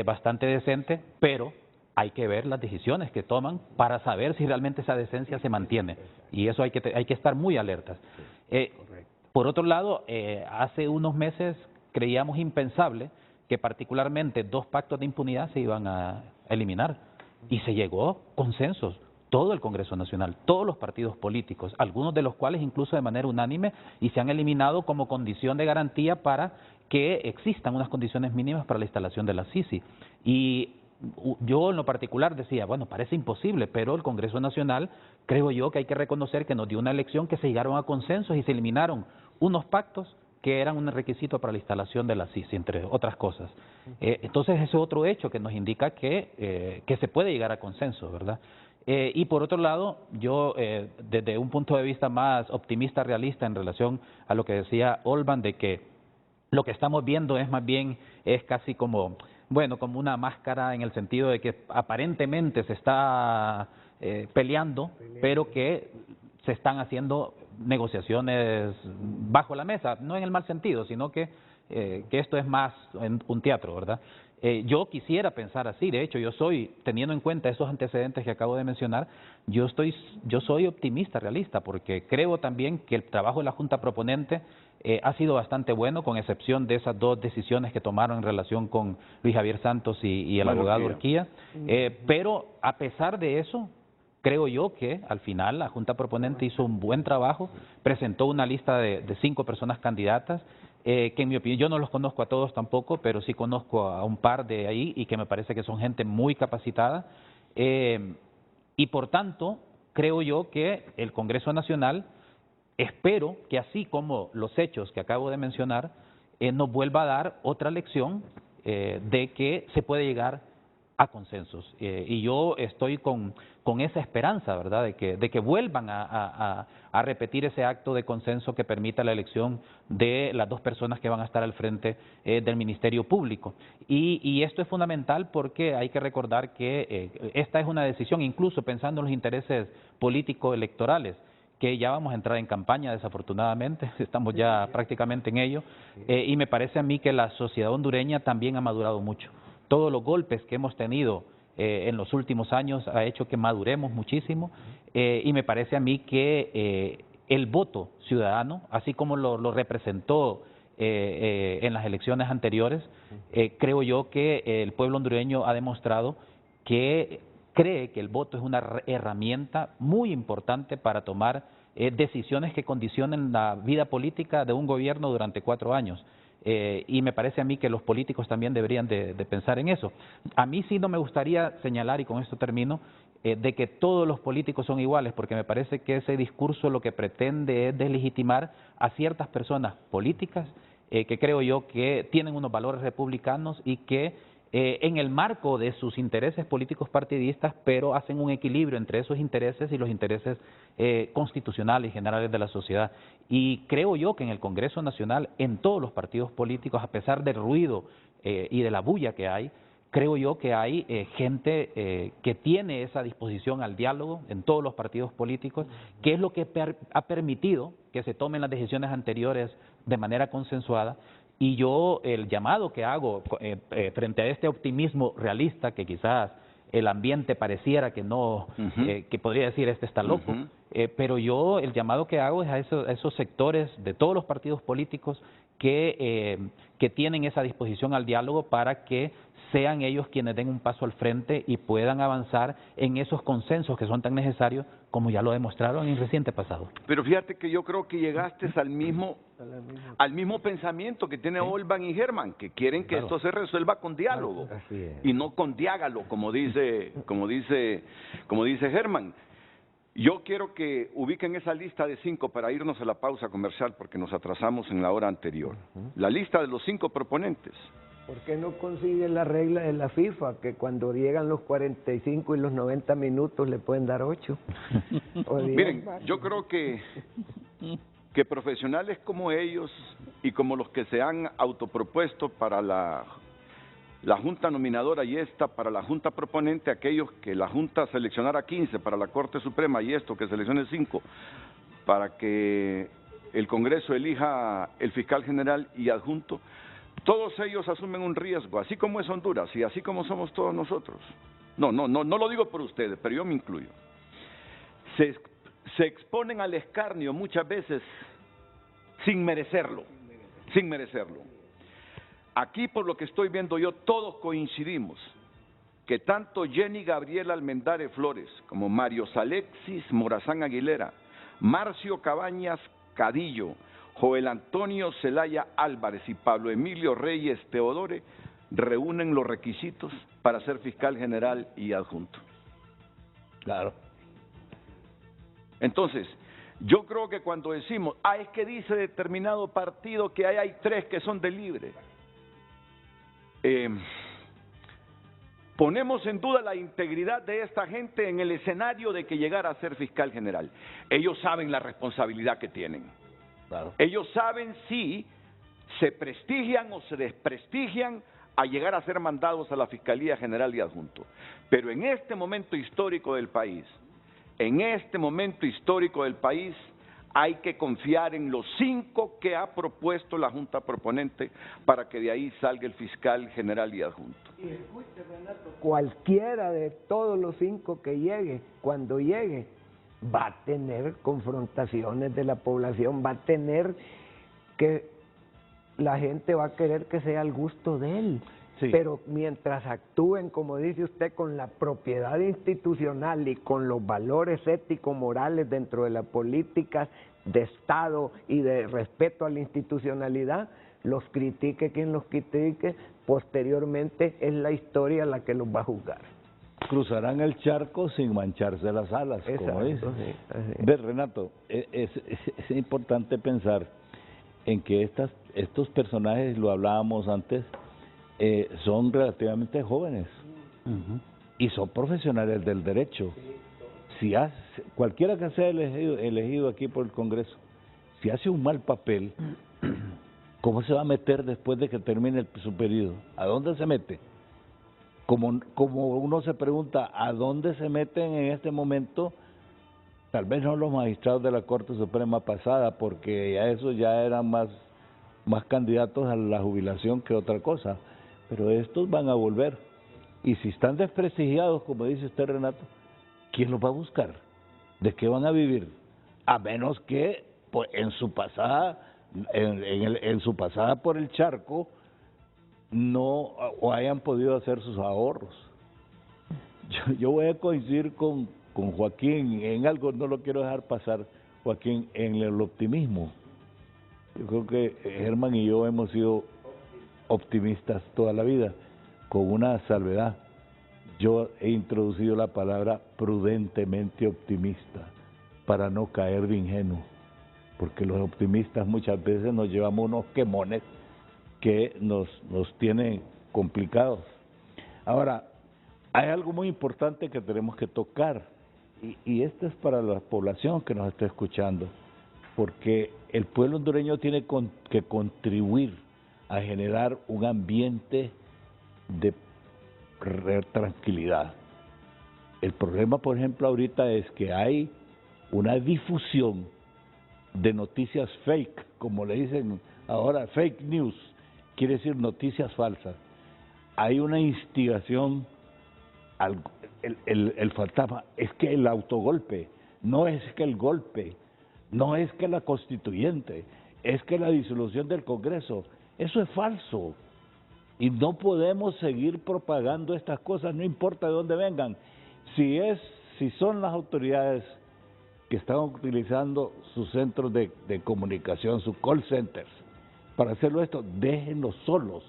bastante decente, pero hay que ver las decisiones que toman para saber si realmente esa decencia se mantiene. Y eso hay que estar muy alertas. Por otro lado, hace unos meses creíamos impensable que particularmente 2 pactos de impunidad se iban a eliminar. Y se llegó a consensos. Todo el Congreso Nacional, todos los partidos políticos, algunos de los cuales incluso de manera unánime, y se han eliminado como condición de garantía para que existan unas condiciones mínimas para la instalación de la CICI. Y yo en lo particular decía, bueno, parece imposible, pero el Congreso Nacional, creo yo que hay que reconocer que nos dio una elección que se llegaron a consensos y se eliminaron unos pactos que eran un requisito para la instalación de la CICI, entre otras cosas. Entonces, ese es otro hecho que nos indica que se puede llegar a consenso, ¿verdad? Y por otro lado, yo desde un punto de vista más optimista, realista en relación a lo que decía Olban, de que lo que estamos viendo es más bien, es casi como, bueno, como una máscara en el sentido de que aparentemente se está peleando, pero que se están haciendo negociaciones bajo la mesa, no en el mal sentido, sino que esto es más un teatro, ¿verdad? Yo quisiera pensar así, de hecho yo soy, teniendo en cuenta esos antecedentes que acabo de mencionar, yo soy optimista, realista, porque creo también que el trabajo de la Junta Proponente ha sido bastante bueno, con excepción de esas 2 decisiones que tomaron en relación con Luis Javier Santos y el abogado Urquía, pero a pesar de eso, creo yo que al final la Junta Proponente hizo un buen trabajo, presentó una lista de 5 personas candidatas, que en mi opinión, yo no los conozco a todos tampoco, pero sí conozco a un par de ahí y que me parece que son gente muy capacitada. Y por tanto, creo yo que el Congreso Nacional, espero que así como los hechos que acabo de mencionar, nos vuelva a dar otra lección de que se puede llegar a consensos. Y yo estoy con esa esperanza, ¿verdad?, de que vuelvan a repetir ese acto de consenso que permita la elección de las 2 personas que van a estar al frente del Ministerio Público. Y esto es fundamental porque hay que recordar que esta es una decisión, incluso pensando en los intereses político-electorales, que ya vamos a entrar en campaña, desafortunadamente, estamos ya prácticamente en ello, y me parece a mí que la sociedad hondureña también ha madurado mucho. Todos los golpes que hemos tenido en los últimos años ha hecho que maduremos muchísimo, y me parece a mí que el voto ciudadano, así como lo representó en las elecciones anteriores, creo yo que el pueblo hondureño ha demostrado que cree que el voto es una herramienta muy importante para tomar decisiones que condicionen la vida política de un gobierno durante 4 años. Y me parece a mí que los políticos también deberían de pensar en eso. A mí sí no me gustaría señalar, y con esto termino, de que todos los políticos son iguales, porque me parece que ese discurso lo que pretende es deslegitimar a ciertas personas políticas que creo yo que tienen unos valores republicanos y que en el marco de sus intereses políticos partidistas, pero hacen un equilibrio entre esos intereses y los intereses constitucionales y generales de la sociedad. Y creo yo que en el Congreso Nacional, en todos los partidos políticos, a pesar del ruido y de la bulla que hay, creo yo que hay gente que tiene esa disposición al diálogo en todos los partidos políticos, que es lo que ha permitido que se tomen las decisiones anteriores de manera consensuada. Y yo el llamado que hago frente a este optimismo realista, que quizás el ambiente pareciera que no, que podría decir este está loco, pero yo el llamado que hago es a esos sectores de todos los partidos políticos que tienen esa disposición al diálogo para que sean ellos quienes den un paso al frente y puedan avanzar en esos consensos que son tan necesarios como ya lo demostraron en el reciente pasado. Pero fíjate que yo creo que llegaste al mismo pensamiento que tiene Olban y Germán, que quieren que esto se resuelva con diálogo y no con diágalo, como dice Germán. Yo quiero que ubiquen esa lista de 5 para irnos a la pausa comercial porque nos atrasamos en la hora anterior. La lista de los 5 proponentes. ¿Por qué no consiguen la regla de la FIFA, que cuando llegan los 45 y los 90 minutos le pueden dar 8? Miren, yo creo que profesionales como ellos y como los que se han autopropuesto para la Junta Nominadora y esta para la Junta Proponente, aquellos que la Junta seleccionara 15 para la Corte Suprema y esto que seleccione 5 para que el Congreso elija el fiscal general y adjunto, todos ellos asumen un riesgo, así como es Honduras y así como somos todos nosotros. No lo digo por ustedes, pero yo me incluyo. Se exponen al escarnio muchas veces sin merecerlo. Aquí, por lo que estoy viendo yo, todos coincidimos que tanto Jenny Gabriela Almendares Flores como Mario Alexis Morazán Aguilera, Marcio Cabañas Cadillo, Joel Antonio Zelaya Álvarez y Pablo Emilio Reyes Teodore reúnen los requisitos para ser fiscal general y adjunto. Claro. Entonces, yo creo que cuando decimos, es que dice determinado partido que hay 3 que son de libre, ponemos en duda la integridad de esta gente en el escenario de que llegara a ser fiscal general. Ellos saben la responsabilidad que tienen. Claro. Ellos saben si se prestigian o se desprestigian a llegar a ser mandados a la Fiscalía General y Adjunto. Pero en este momento histórico del país, hay que confiar en los 5 que ha propuesto la Junta Proponente para que de ahí salga el fiscal general y adjunto. Y escuche, Renato, cualquiera de todos los 5 que llegue, cuando llegue, va a tener confrontaciones de la población, va a tener que la gente va a querer que sea al gusto de él. pero mientras actúen, como dice usted, con la propiedad institucional y con los valores ético-morales dentro de las políticas de Estado y de respeto a la institucionalidad, los critique quien los critique, posteriormente es la historia la que los va a juzgar. Cruzarán el charco sin mancharse las alas, como dicen. Sí. Ve, Renato, es importante pensar en que estos personajes, lo hablábamos antes, son relativamente jóvenes y son profesionales del derecho. Si cualquiera que sea elegido aquí por el Congreso, si hace un mal papel, ¿cómo se va a meter después de que termine su periodo? ¿A dónde se mete? Como uno se pregunta, ¿a dónde se meten en este momento? Tal vez no los magistrados de la Corte Suprema pasada, porque esos ya eran más candidatos a la jubilación que otra cosa, pero estos van a volver. Y si están desprestigiados, como dice usted, Renato, ¿quién los va a buscar? ¿De qué van a vivir? A menos que pues, en su pasada por el charco no o hayan podido hacer sus ahorros. Yo voy a coincidir con Joaquín en algo, no lo quiero dejar pasar, Joaquín, en el optimismo. Yo creo que Germán y yo hemos sido optimistas toda la vida, con una salvedad. Yo he introducido la palabra prudentemente optimista para no caer de ingenuo, porque los optimistas muchas veces nos llevamos unos quemones que nos tienen complicados. Ahora, hay algo muy importante que tenemos que tocar, y esto es para la población que nos está escuchando, porque el pueblo hondureño tiene que contribuir a generar un ambiente de tranquilidad. El problema, por ejemplo, ahorita es que hay una difusión de noticias fake, como le dicen ahora, fake news, quiere decir noticias falsas. Hay una instigación, el fantasma, es que el autogolpe, no es que el golpe, no es que la constituyente, es que la disolución del Congreso, eso es falso. Y no podemos seguir propagando estas cosas, no importa de dónde vengan. Si son las autoridades que están utilizando sus centros de comunicación, sus call centers, para hacerlo esto, déjenlos solos.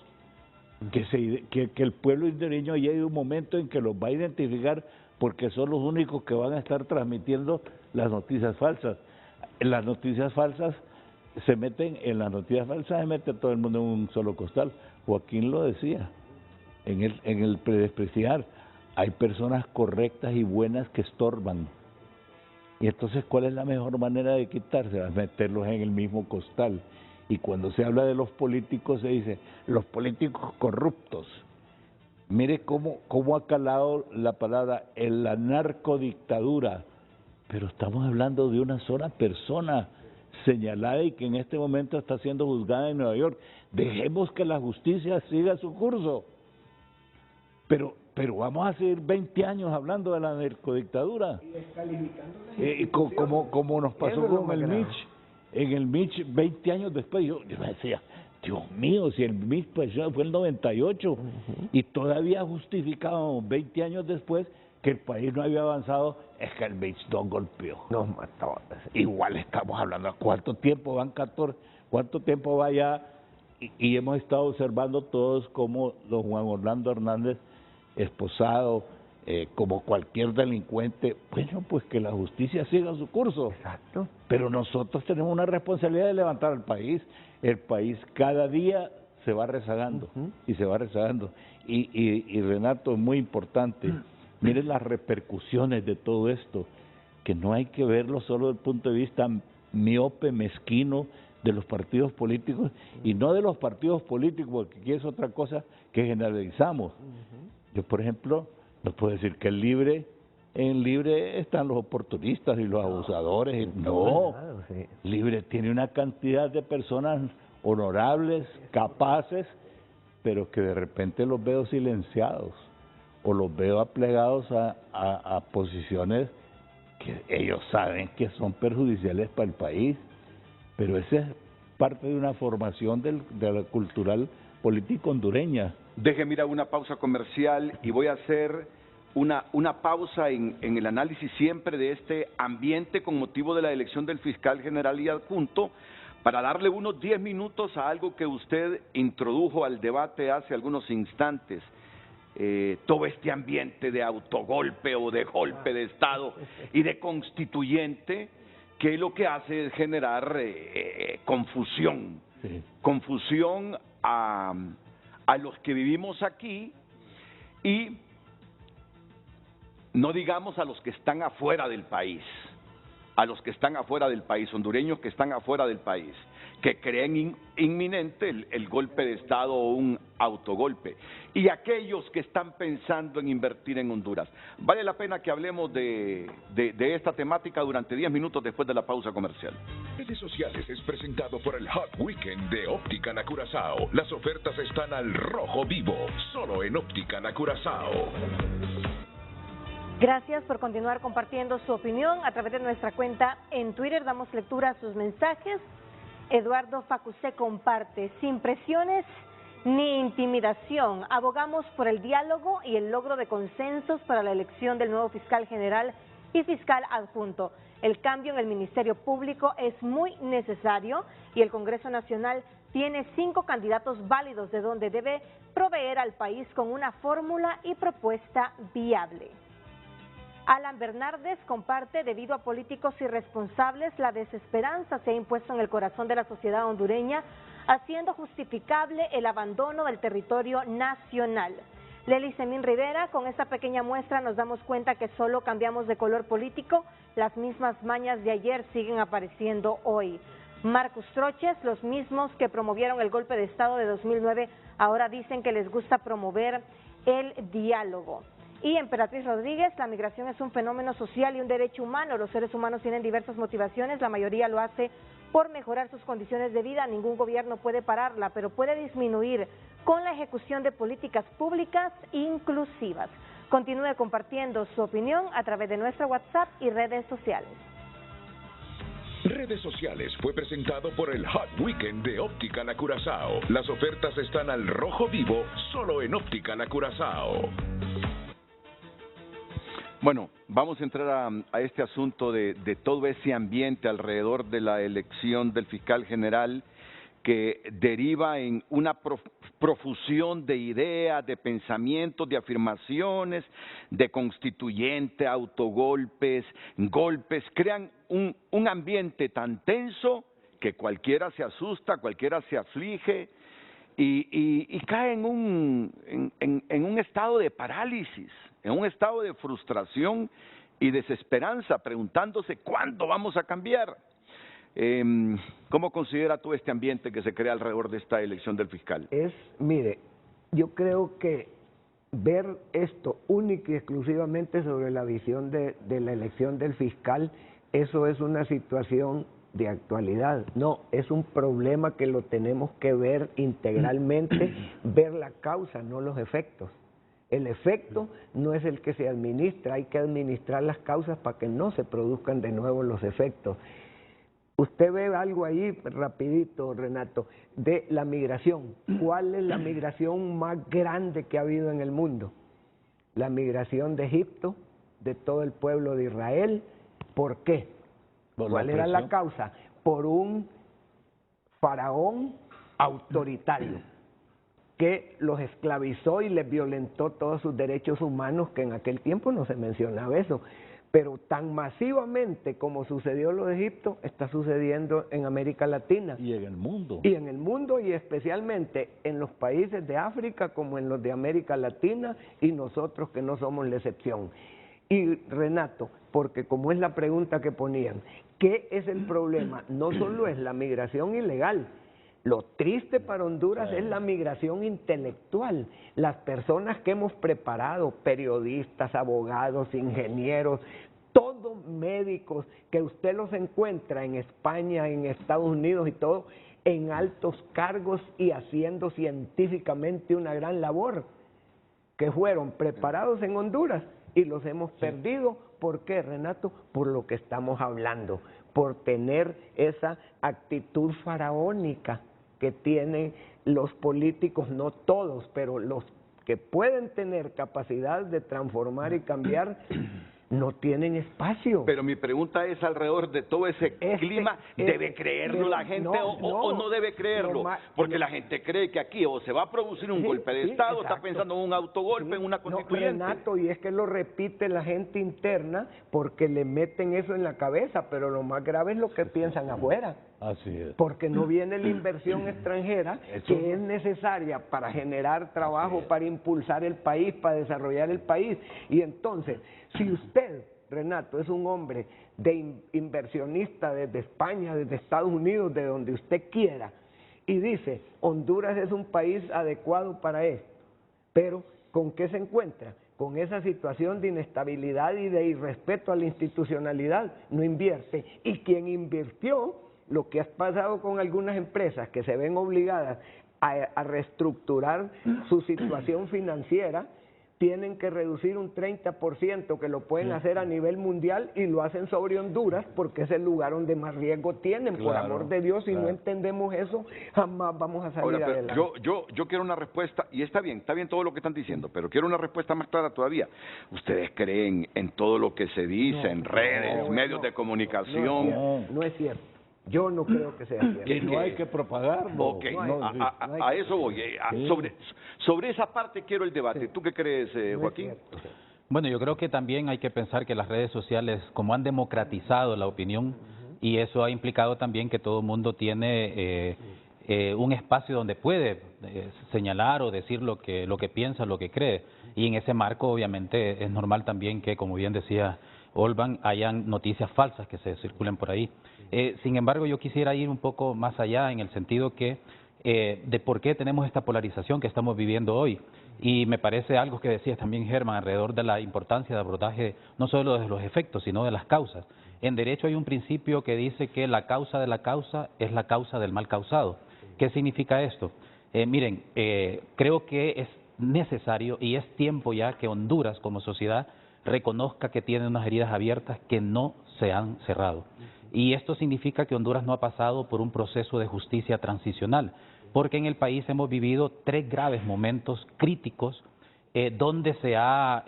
Que el pueblo hondureño llegue un momento en que los va a identificar, porque son los únicos que van a estar transmitiendo las noticias falsas. Las noticias falsas se mete todo el mundo en un solo costal. Joaquín lo decía, en el predesprestigiar, hay personas correctas y buenas que estorban. Y entonces, ¿cuál es la mejor manera de quitárselas? Meterlos en el mismo costal. Y cuando se habla de los políticos, se dice, los políticos corruptos. Mire cómo ha calado la palabra en la narcodictadura. Pero estamos hablando de una sola persona señalada y que en este momento está siendo juzgada en Nueva York. Dejemos que la justicia siga su curso. Pero vamos a seguir 20 años hablando de la narcodictadura. Y como nos pasó con el Mitch. En el Mitch, 20 años después, yo me decía, Dios mío, si el Mitch pues, fue el 98 y todavía justificábamos 20 años después que el país no había avanzado, es que el Mitch nos golpeó. Nos mató. Igual estamos hablando, ¿cuánto tiempo van 14? ¿Cuánto tiempo va ya? Y hemos estado observando todos como don Juan Orlando Hernández, esposado, como cualquier delincuente, bueno, pues que la justicia siga su curso. Exacto. Pero nosotros tenemos una responsabilidad de levantar al país. El país cada día se va rezagando y se va rezagando. Y Renato, es muy importante, miren las repercusiones de todo esto, que no hay que verlo solo desde el punto de vista miope, mezquino de los partidos políticos, y no de los partidos políticos, porque aquí es otra cosa que generalizamos. Yo, por ejemplo, no puedo decir que en Libre están los oportunistas y los abusadores. No, Libre tiene una cantidad de personas honorables, capaces, pero que de repente los veo silenciados o los veo aplegados a posiciones que ellos saben que son perjudiciales para el país. Pero esa es parte de una formación de la cultural política hondureña. Déjeme ir a una pausa comercial y voy a hacer una pausa en el análisis siempre de este ambiente con motivo de la elección del fiscal general y adjunto, para darle unos 10 minutos a algo que usted introdujo al debate hace algunos instantes. Todo este ambiente de autogolpe o de golpe de Estado y de constituyente, que lo que hace es generar confusión. Sí. Confusión a los que vivimos aquí y no digamos a los que están afuera del país, hondureños que están afuera del país, que creen inminente el golpe de Estado o un autogolpe, y aquellos que están pensando en invertir en Honduras. Vale la pena que hablemos de esta temática durante 10 minutos después de la pausa comercial. Redes sociales es presentado por el Hot Weekend de Optican Curazao. Las ofertas están al rojo vivo, solo en Optican Curazao. Gracias por continuar compartiendo su opinión a través de nuestra cuenta en Twitter. Damos lectura a sus mensajes. Eduardo Facusé comparte: sin presiones ni intimidación, abogamos por el diálogo y el logro de consensos para la elección del nuevo fiscal general y fiscal adjunto. El cambio en el Ministerio Público es muy necesario y el Congreso Nacional tiene 5 candidatos válidos de donde debe proveer al país con una fórmula y propuesta viable. Alan Bernardes comparte: debido a políticos irresponsables, la desesperanza se ha impuesto en el corazón de la sociedad hondureña, haciendo justificable el abandono del territorio nacional. Lely Semín Rivera: con esta pequeña muestra nos damos cuenta que solo cambiamos de color político, las mismas mañas de ayer siguen apareciendo hoy. Marcus Troches: los mismos que promovieron el golpe de Estado de 2009 ahora dicen que les gusta promover el diálogo. Y Emperatriz Rodríguez: la migración es un fenómeno social y un derecho humano. Los seres humanos tienen diversas motivaciones, la mayoría lo hace por mejorar sus condiciones de vida. Ningún gobierno puede pararla, pero puede disminuir con la ejecución de políticas públicas inclusivas. Continúe compartiendo su opinión a través de nuestra WhatsApp y redes sociales. Redes sociales fue presentado por el Hot Weekend de Optican Curazao. Las ofertas están al rojo vivo, solo en Optican Curazao. Bueno, vamos a entrar a este asunto de todo ese ambiente alrededor de la elección del fiscal general, que deriva en una profusión de ideas, de pensamientos, de afirmaciones, de constituyente, autogolpes, golpes, crean un ambiente tan tenso que cualquiera se asusta, cualquiera se aflige y cae en un estado de parálisis, en un estado de frustración y desesperanza, preguntándose ¿cuándo vamos a cambiar? ¿Cómo considera tú este ambiente que se crea alrededor de esta elección del fiscal? Mire, yo creo que ver esto única y exclusivamente sobre la visión de la elección del fiscal, eso es una situación de actualidad. No, es un problema que lo tenemos que ver integralmente, ver la causa, no los efectos. El efecto no es el que se administra, hay que administrar las causas para que no se produzcan de nuevo los efectos. Usted ve algo ahí rapidito, Renato, de la migración. ¿Cuál es la migración más grande que ha habido en el mundo? La migración de Egipto, de todo el pueblo de Israel. ¿Por qué? ¿Cuál era la causa? Por un faraón autoritario que los esclavizó y les violentó todos sus derechos humanos, que en aquel tiempo no se mencionaba eso. Pero tan masivamente como sucedió lo de Egipto, está sucediendo en América Latina. Y en el mundo. Y en el mundo, y especialmente en los países de África como en los de América Latina, y nosotros que no somos la excepción. Y Renato, porque como es la pregunta que ponían, ¿qué es el problema? No solo es la migración ilegal. Lo triste para Honduras es la migración intelectual. Las personas que hemos preparado, periodistas, abogados, ingenieros, todos médicos, que usted los encuentra en España, en Estados Unidos y todo, en altos cargos y haciendo científicamente una gran labor, que fueron preparados en Honduras y los hemos perdido. ¿Por qué, Renato? Por lo que estamos hablando, por tener esa actitud faraónica que tienen los políticos, no todos, pero los que pueden tener capacidad de transformar y cambiar, no tienen espacio. Pero mi pregunta es alrededor de todo ese clima, ¿debe creerlo la gente o no debe creerlo? Porque la gente cree que aquí o se va a producir un golpe de Estado, está pensando en un autogolpe, en una constituyente. Renato, y es que lo repite la gente interna porque le meten eso en la cabeza, pero lo más grave es lo que piensan afuera. Así es. Porque no viene la inversión extranjera que es necesaria para generar trabajo, para impulsar el país, para desarrollar el país. Y entonces, si usted, Renato, es un hombre de inversionista desde España, desde Estados Unidos, de donde usted quiera, y dice, Honduras es un país adecuado para esto, pero ¿con qué se encuentra? Con esa situación de inestabilidad y de irrespeto a la institucionalidad, no invierte. Y quien invirtió, lo que ha pasado con algunas empresas que se ven obligadas a reestructurar su situación financiera, tienen que reducir un 30%, que lo pueden hacer a nivel mundial y lo hacen sobre Honduras porque es el lugar donde más riesgo tienen, por amor de Dios, si no entendemos eso, jamás vamos a salir adelante. Yo quiero una respuesta, y está bien todo lo que están diciendo, pero quiero una respuesta más clara todavía. ¿Ustedes creen en todo lo que se dice en redes, medios de comunicación? No es cierto. Yo no creo que sea cierto. Y no hay que propagarlo. Ok, a eso voy. Sobre esa parte quiero el debate. Sí. ¿Tú qué crees, Joaquín? Bueno, yo creo que también hay que pensar que las redes sociales, como han democratizado la opinión, y eso ha implicado también que todo el mundo tiene un espacio donde puede señalar o decir lo que piensa, lo que cree. Y en ese marco, obviamente, es normal también que, como bien decía Olvan, hayan noticias falsas que se circulen por ahí. Sin embargo, yo quisiera ir un poco más allá en el sentido que de por qué tenemos esta polarización que estamos viviendo hoy. Y me parece algo que decía también Germán alrededor de la importancia de abordaje no solo de los efectos, sino de las causas. En derecho hay un principio que dice que la causa de la causa es la causa del mal causado. ¿Qué significa esto? Miren, creo que es necesario y es tiempo ya que Honduras como sociedad reconozca que tiene unas heridas abiertas que no se han cerrado. Y esto significa que Honduras no ha pasado por un proceso de justicia transicional, porque en el país hemos vivido 3 graves momentos críticos donde se ha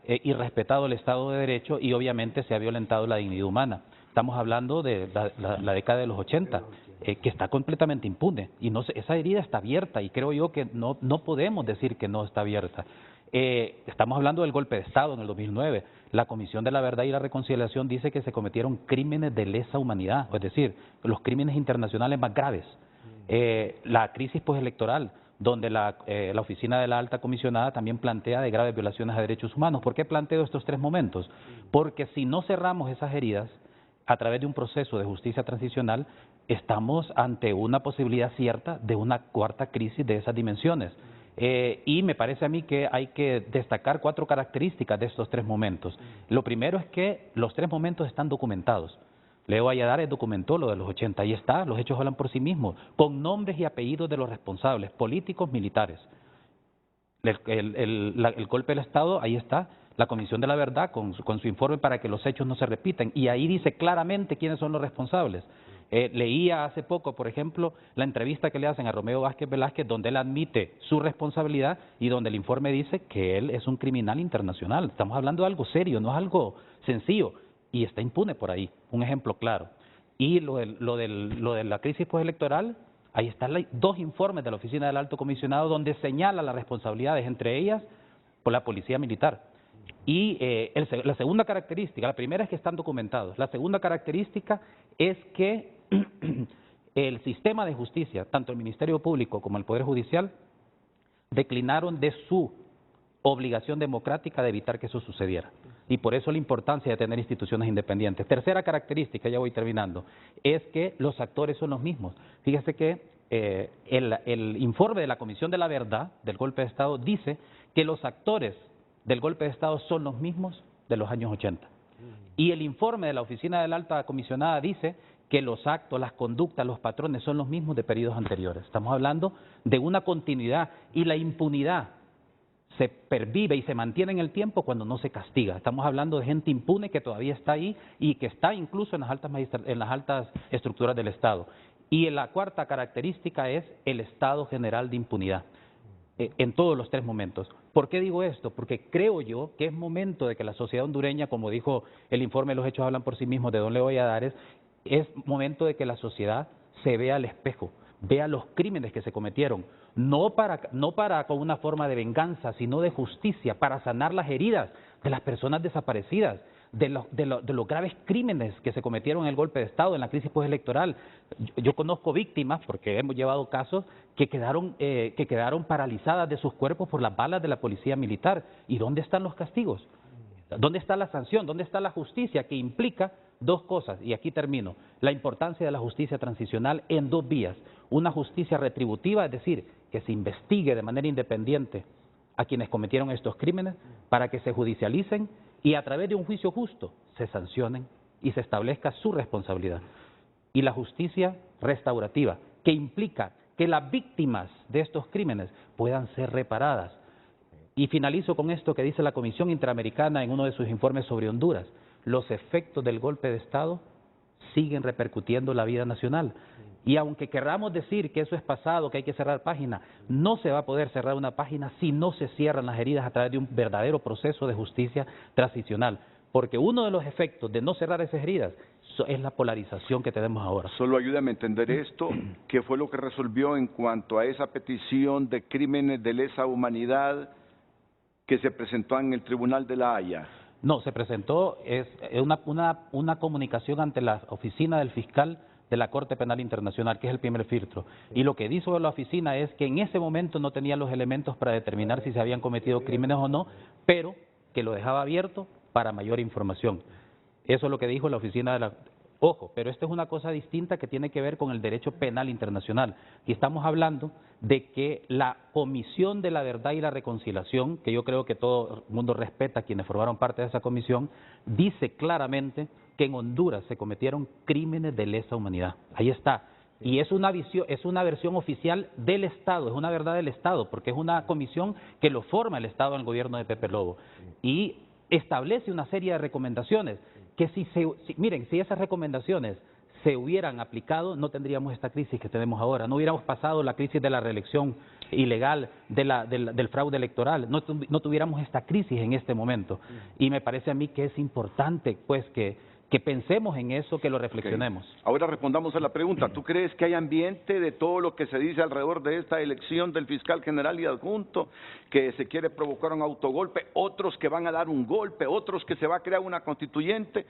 irrespetado el Estado de Derecho y obviamente se ha violentado la dignidad humana. Estamos hablando de la década de los 80, que está completamente impune, y esa herida está abierta, y creo yo que no podemos decir que no está abierta. Estamos hablando del golpe de Estado en el 2009. La Comisión de la Verdad y la Reconciliación dice que se cometieron crímenes de lesa humanidad, es decir, los crímenes internacionales más graves. La crisis postelectoral, donde la Oficina de la Alta Comisionada también plantea de graves violaciones a derechos humanos. ¿Por qué planteo estos 3 momentos? Porque si no cerramos esas heridas a través de un proceso de justicia transicional, estamos ante una posibilidad cierta de una cuarta crisis de esas dimensiones. Y me parece a mí que hay que destacar 4 características de estos 3 momentos. Lo primero es que los 3 momentos están documentados. Leo Valladares documentó lo de los 80, ahí está, los hechos hablan por sí mismos, con nombres y apellidos de los responsables, políticos, militares. El golpe del Estado, ahí está, la Comisión de la Verdad con su informe para que los hechos no se repitan, y ahí dice claramente quiénes son los responsables. Leía hace poco, por ejemplo, la entrevista que le hacen a Romeo Vázquez Velázquez, donde él admite su responsabilidad y donde el informe dice que él es un criminal internacional. Estamos hablando de algo serio, no es algo sencillo, y está impune por ahí, un ejemplo claro. Y lo de la crisis postelectoral, ahí están 2 informes de la Oficina del Alto Comisionado donde señala las responsabilidades, entre ellas por la Policía Militar. Y la segunda característica, la primera es que están documentados, la segunda característica es que el sistema de justicia, tanto el Ministerio Público como el Poder Judicial, declinaron de su obligación democrática de evitar que eso sucediera. Y por eso la importancia de tener instituciones independientes. Tercera característica, ya voy terminando, es que los actores son los mismos. Fíjese que el informe de la Comisión de la Verdad del golpe de Estado dice que los actores del golpe de Estado son los mismos de los años 80. Y el informe de la Oficina de la Alta Comisionada dice que los actos, las conductas, los patrones son los mismos de periodos anteriores. Estamos hablando de una continuidad, y la impunidad se pervive y se mantiene en el tiempo cuando no se castiga. Estamos hablando de gente impune que todavía está ahí y que está incluso en las altas estructuras del Estado. Y la cuarta característica es el estado general de impunidad, en todos los tres momentos. ¿Por qué digo esto? Porque creo yo que es momento de que la sociedad hondureña, como dijo el informe Los Hechos Hablan por sí mismos de don Leo Valladares, es momento de que la sociedad se vea al espejo, vea los crímenes que se cometieron, no para con una forma de venganza, sino de justicia, para sanar las heridas de las personas desaparecidas, de los graves crímenes que se cometieron en el golpe de Estado, en la crisis postelectoral. Yo conozco víctimas, porque hemos llevado casos, que quedaron paralizadas de sus cuerpos por las balas de la policía militar. ¿Y dónde están los castigos? ¿Dónde está la sanción? ¿Dónde está la justicia? Que implica dos cosas, y aquí termino: la importancia de la justicia transicional en dos vías. Una justicia retributiva, es decir, que se investigue de manera independiente a quienes cometieron estos crímenes para que se judicialicen y a través de un juicio justo se sancionen y se establezca su responsabilidad. Y la justicia restaurativa, que implica que las víctimas de estos crímenes puedan ser reparadas. Y finalizo con esto que dice la Comisión Interamericana en uno de sus informes sobre Honduras: los efectos del golpe de Estado siguen repercutiendo en la vida nacional. Y aunque querramos decir que eso es pasado, que hay que cerrar página, no se va a poder cerrar una página si no se cierran las heridas a través de un verdadero proceso de justicia transicional. Porque uno de los efectos de no cerrar esas heridas es la polarización que tenemos ahora. Solo ayúdame a entender esto. ¿Qué fue lo que resolvió en cuanto a esa petición de crímenes de lesa humanidad que se presentó en el Tribunal de La Haya? No, se presentó una comunicación ante la oficina del fiscal de la Corte Penal Internacional, que es el primer filtro. Y lo que dijo la oficina es que en ese momento no tenía los elementos para determinar si se habían cometido crímenes o no, pero que lo dejaba abierto para mayor información. Eso es lo que dijo la oficina de la... Ojo, pero esto es una cosa distinta que tiene que ver con el derecho penal internacional. Y estamos hablando de que la Comisión de la Verdad y la Reconciliación, que yo creo que todo el mundo respeta a quienes formaron parte de esa comisión, dice claramente que en Honduras se cometieron crímenes de lesa humanidad. Ahí está. Y es una versión oficial del Estado, es una verdad del Estado, porque es una comisión que lo forma el Estado en el gobierno de Pepe Lobo. Y establece una serie de recomendaciones que miren, si esas recomendaciones se hubieran aplicado, no tendríamos esta crisis que tenemos ahora, no hubiéramos pasado la crisis de la reelección ilegal, del fraude electoral, no tuviéramos esta crisis en este momento. Y me parece a mí que es importante pues que pensemos en eso, que lo reflexionemos. Okay. Ahora respondamos a la pregunta. ¿Tú crees que hay ambiente de todo lo que se dice alrededor de esta elección del fiscal general y adjunto, que se quiere provocar un autogolpe, otros que van a dar un golpe, otros que se va a crear una constituyente?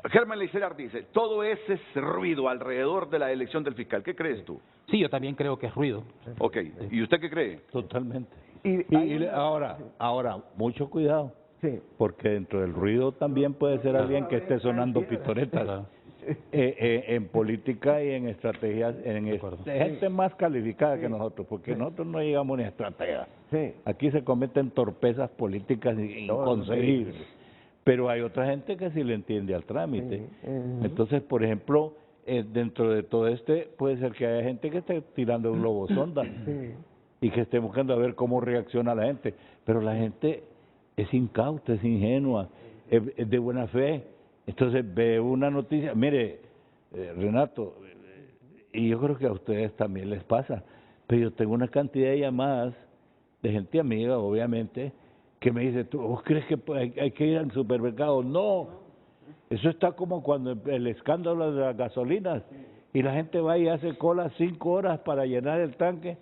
Germán Leicelar dice, todo ese es ruido alrededor de la elección del fiscal. ¿Qué crees tú? Sí, yo también creo que es ruido. Ok. ¿Y usted qué cree? Totalmente. Y ahora, mucho cuidado. Sí. Porque dentro del ruido también puede ser alguien que esté sonando pitoretas. En política y en estrategias, gente más calificada que nosotros, porque nosotros no llegamos ni a estrategas. Aquí se cometen torpezas políticas inconcebibles. Pero hay otra gente que sí le entiende al trámite. Entonces, por ejemplo, dentro de todo puede ser que haya gente que esté tirando un globo sonda y que esté buscando a ver cómo reacciona la gente. Pero la gente es incauta, es ingenua, es de buena fe. Entonces ve una noticia, mire, Renato, y yo creo que a ustedes también les pasa, pero yo tengo una cantidad de llamadas de gente amiga, obviamente, que me dice, ¿tú crees que hay que ir al supermercado? No, eso está como cuando el escándalo de las gasolinas, y la gente va y hace cola 5 horas para llenar el tanque,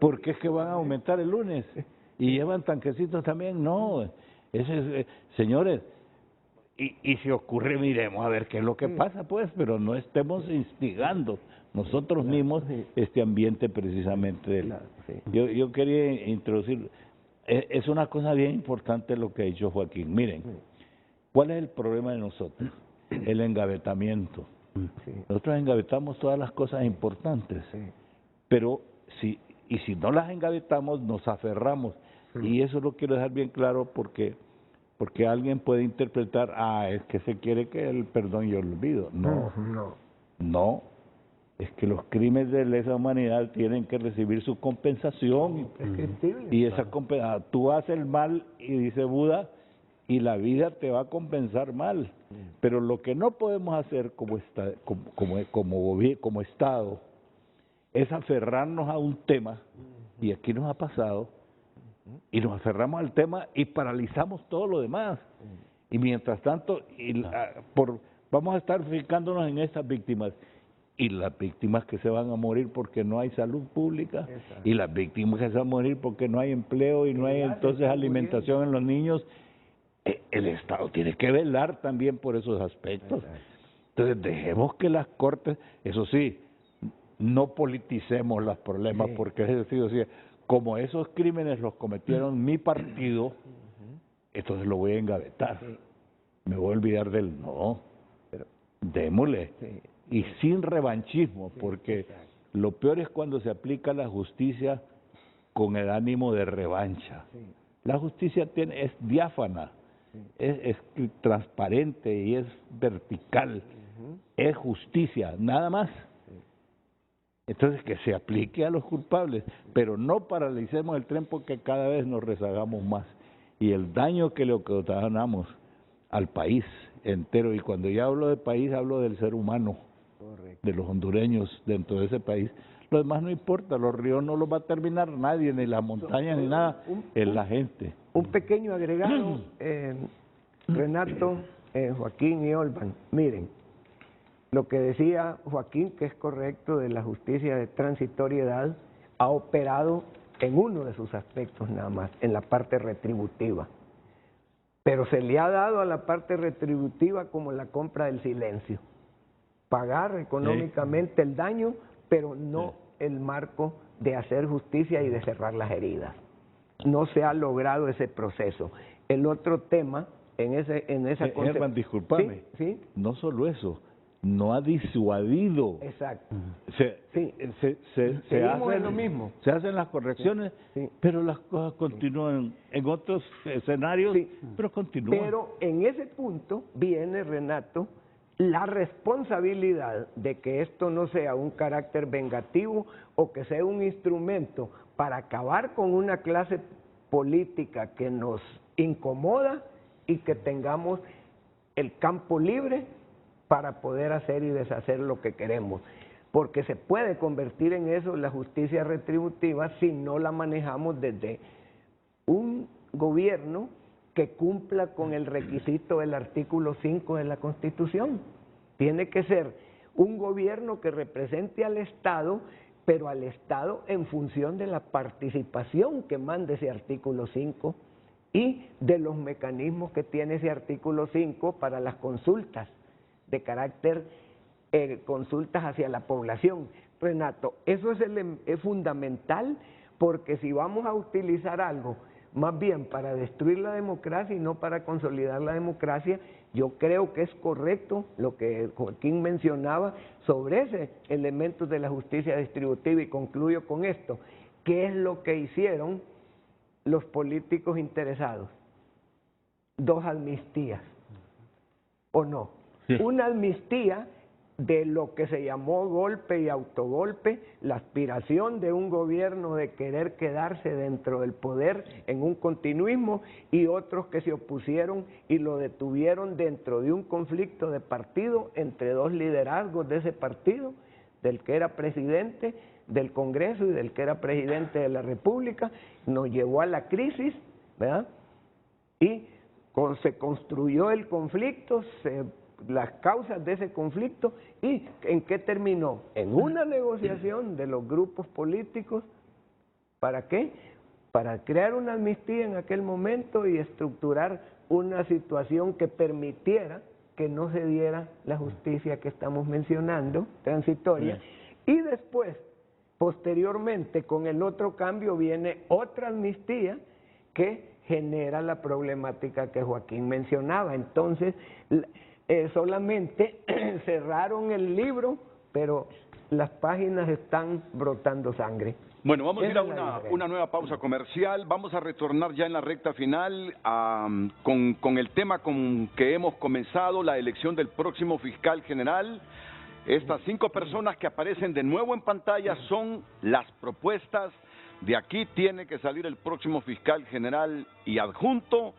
porque es que van a aumentar el lunes. Y llevan tanquecitos también, no, señores, y si ocurre, miremos a ver qué es lo que pasa, pues, pero no estemos instigando nosotros mismos este ambiente precisamente. Yo quería introducir, es una cosa bien importante lo que ha dicho Joaquín. Miren, ¿cuál es el problema de nosotros? El engavetamiento. Nosotros engavetamos todas las cosas importantes, pero si no las engavetamos, nos aferramos. Y eso lo quiero dejar bien claro porque alguien puede interpretar, es que se quiere que el perdón y el olvido. No, es que los crímenes de lesa humanidad tienen que recibir su compensación. Y esa compensación, tú haces el mal, y dice Buda, y la vida te va a compensar mal. Pero lo que no podemos hacer como Estado es aferrarnos a un tema, y aquí nos ha pasado, y nos aferramos al tema y paralizamos todo lo demás. Y mientras tanto, vamos a estar fijándonos en esas víctimas. Y las víctimas que se van a morir porque no hay salud pública, y las víctimas que se van a morir porque no hay empleo y no hay entonces alimentación en los niños. El Estado tiene que velar también por esos aspectos. Entonces dejemos que las cortes, eso sí, no politicemos los problemas, porque es decir, como esos crímenes los cometieron mi partido, entonces lo voy a engavetar. Me voy a olvidar del no. Démosle. Y sin revanchismo, porque lo peor es cuando se aplica la justicia con el ánimo de revancha. La justicia es diáfana, es transparente y es vertical, es justicia, nada más. Entonces que se aplique a los culpables, pero no paralicemos el tren porque cada vez nos rezagamos más. Y el daño que le ocasionamos al país entero, y cuando ya hablo de país hablo del ser humano, de los hondureños dentro de ese país. Lo demás no importa, los ríos no los va a terminar nadie, ni las montañas, ni nada, es la gente. Un pequeño agregado, Renato, Joaquín y Olvan. Miren, lo que decía Joaquín, que es correcto, de la justicia de transitoriedad, ha operado en uno de sus aspectos nada más, en la parte retributiva. Pero se le ha dado a la parte retributiva como la compra del silencio. Pagar económicamente el daño, pero no el marco de hacer justicia y de cerrar las heridas. No se ha logrado ese proceso. El otro tema, en esa Herman, discúlpame, no solo eso, no ha disuadido. Exacto. Seguimos en lo mismo. Se hacen las correcciones, pero las cosas continúan en otros escenarios, pero continúan. Pero en ese punto viene, Renato, la responsabilidad de que esto no sea un carácter vengativo o que sea un instrumento para acabar con una clase política que nos incomoda y que tengamos el campo libre para poder hacer y deshacer lo que queremos. Porque se puede convertir en eso la justicia retributiva si no la manejamos desde un gobierno que cumpla con el requisito del artículo 5 de la Constitución. Tiene que ser un gobierno que represente al Estado, pero al Estado en función de la participación que manda ese artículo 5 y de los mecanismos que tiene ese artículo 5 para las consultas de carácter, consultas hacia la población. Renato, eso es fundamental, porque si vamos a utilizar algo más bien para destruir la democracia y no para consolidar la democracia, yo creo que es correcto lo que Joaquín mencionaba sobre ese elemento de la justicia distributiva, y concluyo con esto. ¿Qué es lo que hicieron los políticos interesados? 2 amnistías, ¿o no? Una amnistía de lo que se llamó golpe y autogolpe, la aspiración de un gobierno de querer quedarse dentro del poder en un continuismo, y otros que se opusieron y lo detuvieron dentro de un conflicto de partido entre 2 liderazgos de ese partido, del que era presidente del Congreso y del que era presidente de la República. Nos llevó a la crisis, ¿verdad? Y se construyó el conflicto, las causas de ese conflicto, y ¿en qué terminó? En una negociación de los grupos políticos. ¿Para qué? Para crear una amnistía en aquel momento y estructurar una situación que permitiera que no se diera la justicia que estamos mencionando, transitoria. Y después, posteriormente, con el otro cambio, viene otra amnistía que genera la problemática que Joaquín mencionaba. Entonces, solamente cerraron el libro, pero las páginas están brotando sangre. Bueno, vamos a ir a una nueva pausa comercial. Vamos a retornar ya en la recta final con el tema con que hemos comenzado, la elección del próximo fiscal general. Estas 5 personas que aparecen de nuevo en pantalla son las propuestas. De aquí tiene que salir el próximo fiscal general y adjunto,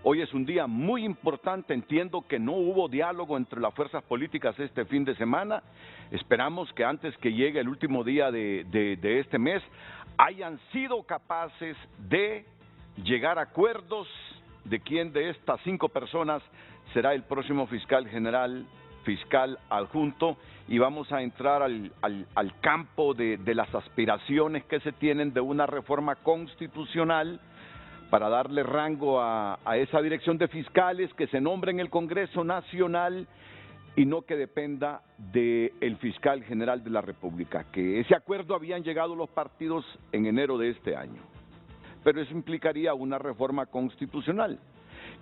Hoy es un día muy importante, entiendo que no hubo diálogo entre las fuerzas políticas este fin de semana. Esperamos que antes que llegue el último día de este mes hayan sido capaces de llegar a acuerdos de quién de estas 5 personas será el próximo fiscal general, fiscal adjunto, y vamos a entrar al campo de las aspiraciones que se tienen de una reforma constitucional para darle rango a esa dirección de fiscales que se nombre en el Congreso Nacional y no que dependa del fiscal general de la República, que ese acuerdo habían llegado los partidos en enero de este año. Pero eso implicaría una reforma constitucional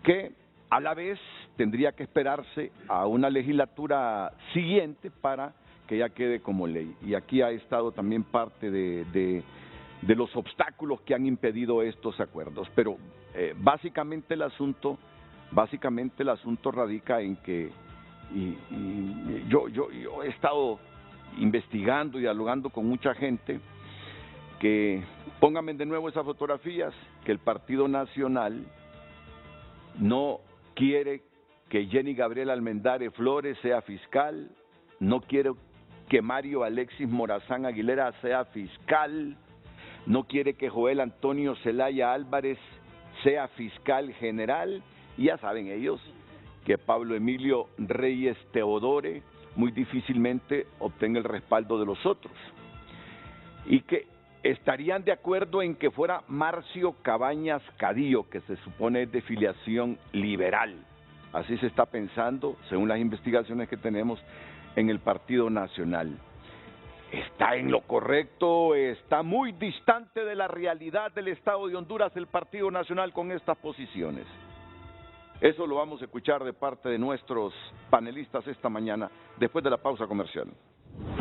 que a la vez tendría que esperarse a una legislatura siguiente para que ya quede como ley. Y aquí ha estado también parte de los obstáculos que han impedido estos acuerdos. Pero básicamente el asunto radica en que yo he estado investigando y dialogando con mucha gente que pónganme de nuevo esas fotografías, que el Partido Nacional no quiere que Jenny Gabriela Almendares Flores sea fiscal, no quiere que Mario Alexis Morazán Aguilera sea fiscal, no quiere que Joel Antonio Zelaya Álvarez sea fiscal general, y ya saben ellos que Pablo Emilio Reyes Teodore muy difícilmente obtenga el respaldo de los otros, y que estarían de acuerdo en que fuera Marcio Cabañas Cadillo, que se supone es de filiación liberal. Así se está pensando, según las investigaciones que tenemos en el Partido Nacional. Está en lo correcto, está muy distante de la realidad del Estado de Honduras el Partido Nacional con estas posiciones. Eso lo vamos a escuchar de parte de nuestros panelistas esta mañana, después de la pausa comercial.